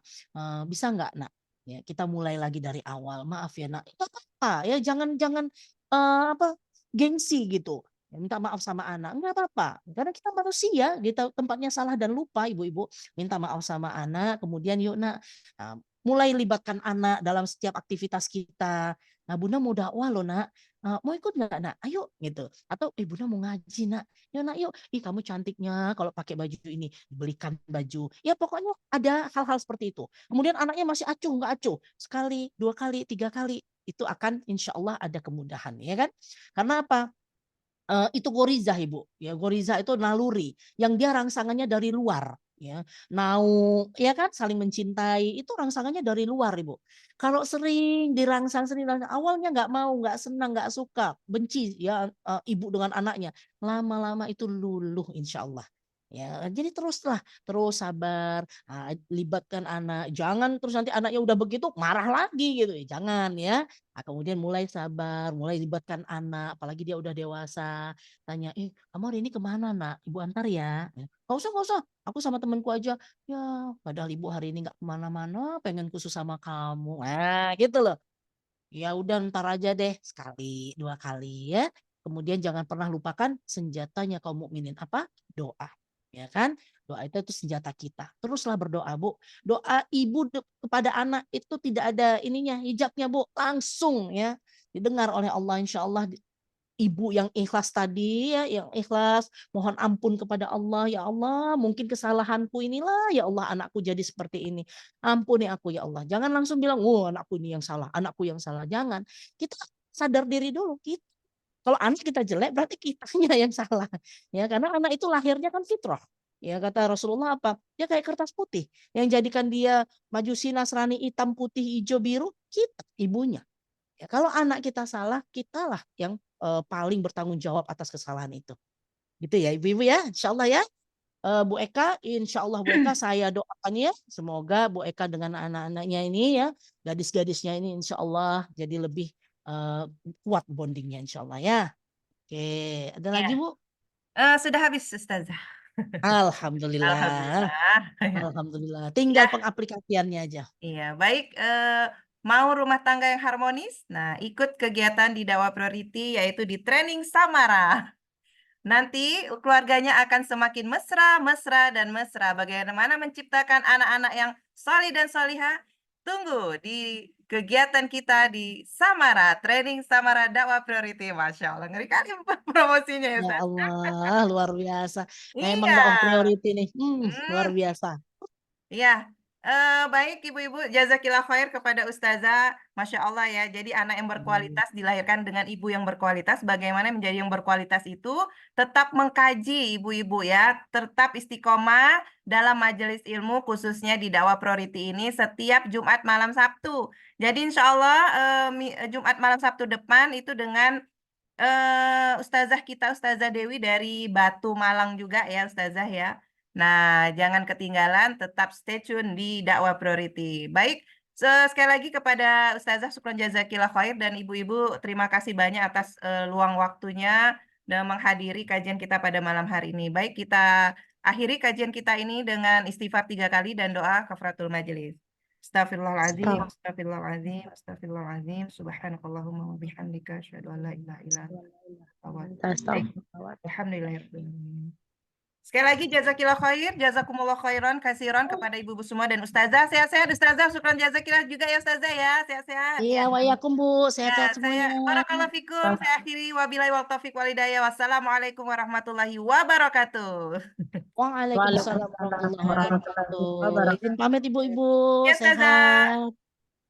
Bisa nggak nak? Ya, kita mulai lagi dari awal. Maaf ya nak, nggak apa-apa ya, jangan apa gengsi gitu. Ya, minta maaf sama anak, nggak apa-apa. Karena kita manusia, kita tempatnya salah dan lupa, ibu-ibu. Minta maaf sama anak, kemudian yuk nak, mulai libatkan anak dalam setiap aktivitas kita. Nah, bunda mau dakwah loh nak, mau ikut nggak nak? Ayo gitu. Atau bunda mau ngaji nak, yuk nak yuk. Ih kamu cantiknya kalau pakai baju ini, belikan baju. Ya pokoknya ada hal-hal seperti itu. Kemudian anaknya masih acuh, nggak acuh. Sekali, 2 kali, 3 kali. Itu akan insya Allah ada kemudahan. Ya kan? Karena apa? Itu gorizah ibu. Ya, gorizah itu naluri. Yang dia rangsangannya dari luar. Ya, ya kan saling mencintai itu rangsangannya dari luar ibu. Kalau sering dirangsang, awalnya nggak mau, nggak senang, nggak suka, benci ya ibu dengan anaknya, lama-lama itu luluh insya Allah. Ya, jadi terus sabar, libatkan anak, jangan terus nanti anaknya udah begitu marah lagi gitu, jangan ya. Kemudian mulai sabar, mulai libatkan anak, apalagi dia udah dewasa, tanya, kamu hari ini kemana nak? Ibu antar ya. Gak usah, aku sama temanku aja. Ya, padahal ibu hari ini nggak kemana-mana, pengen khusus sama kamu. Nah, gitu loh. Ya udah ntar aja deh, sekali, 2 kali ya. Kemudian jangan pernah lupakan senjatanya kaum mukminin apa? Doa. Ya kan? Doa itu senjata kita. Teruslah berdoa, Bu. Doa ibu kepada anak itu tidak ada ininya, hijabnya, Bu. Langsung ya didengar oleh Allah, insya Allah. Ibu yang ikhlas tadi ya, yang ikhlas mohon ampun kepada Allah, ya Allah mungkin kesalahanku inilah ya Allah anakku jadi seperti ini, ampuni aku ya Allah. Jangan langsung bilang anakku ini yang salah, anakku yang salah, jangan. Kita sadar diri dulu, kalau anak kita jelek berarti kitanya yang salah ya, karena anak itu lahirnya kan fitrah. Ya kata Rasulullah apa? Dia kayak kertas putih yang jadikan dia Majusi, Nasrani, hitam, putih, hijau, biru, kita ibunya. Ya, kalau anak kita salah, kitalah yang paling bertanggung jawab atas kesalahan itu. Gitu ya ibu-ibu ya, insya Allah ya. Bu Eka, insya Allah Bu Eka saya doakan ya, semoga Bu Eka dengan anak-anaknya ini ya, gadis-gadisnya ini insya Allah jadi lebih kuat bondingnya insya Allah ya. Oke, ada Ya. lagi Bu? Sudah habis Ustazah. Alhamdulillah. Alhamdulillah. Alhamdulillah. Ya, Tinggal pengaplikasiannya aja. iya, baik. Mau rumah tangga yang harmonis? Nah, ikut kegiatan di Dakwah Priority, yaitu di Training Samara. Nanti keluarganya akan semakin mesra, mesra, dan mesra. Bagaimana menciptakan anak-anak yang solih dan solihah? Tunggu di kegiatan kita di Samara, Training Samara Dakwah Priority. Masya Allah, ngeri kali promosinya ya, Ya Ustaz. Allah, luar biasa. Memang Iya. dakwah priority nih. Luar Hmm. biasa. Ya, baik Ibu-Ibu, jazakillah khair kepada Ustazah, Masya Allah ya. Jadi anak yang berkualitas dilahirkan dengan ibu yang berkualitas. Bagaimana menjadi yang berkualitas itu? Tetap mengkaji Ibu-Ibu ya, tetap istiqomah dalam majelis ilmu khususnya di dakwah priority ini setiap Jumat malam Sabtu. Jadi insya Allah Jumat malam Sabtu depan itu dengan Ustazah kita, Ustazah Dewi dari Batu Malang juga ya Ustazah ya. Nah, jangan ketinggalan, tetap stay tune di Dakwah Priority. Baik, sekali lagi kepada Ustazah Syukron Jazakillah Khair dan Ibu-Ibu, terima kasih banyak atas luang waktunya dan menghadiri kajian kita pada malam hari ini. Baik, kita akhiri kajian kita ini dengan istighfar 3 kali dan doa kafaratul majelis. Astagfirullahaladzim, astagfirullahaladzim, astagfirullahaladzim, subhanakallahumma wa bihamdika, asyhadu an la ilaha illa anta, astaghfiruka wa atubu ilaik. Alhamdulillahirrahmanirrahim. Sekali lagi jazakillah khair, jazakumullah khairan, kasiran kepada ibu-ibu semua dan ustazah. Sehat-sehat ustazah, syukran jazakillah juga ya ustazah ya, sehat-sehat Iya, ya. wa'alaikum Bu. Ya, Sehat-sehat semuanya. barakallahu fikum, saya akhiri wabillahi wal taufiq wal hidayah. Wassalamualaikum warahmatullahi wabarakatuh. Waalaikumsalam warahmatullahi wabarakatuh. Izin pamit Ibu-ibu. Ya ustazah. Sehat.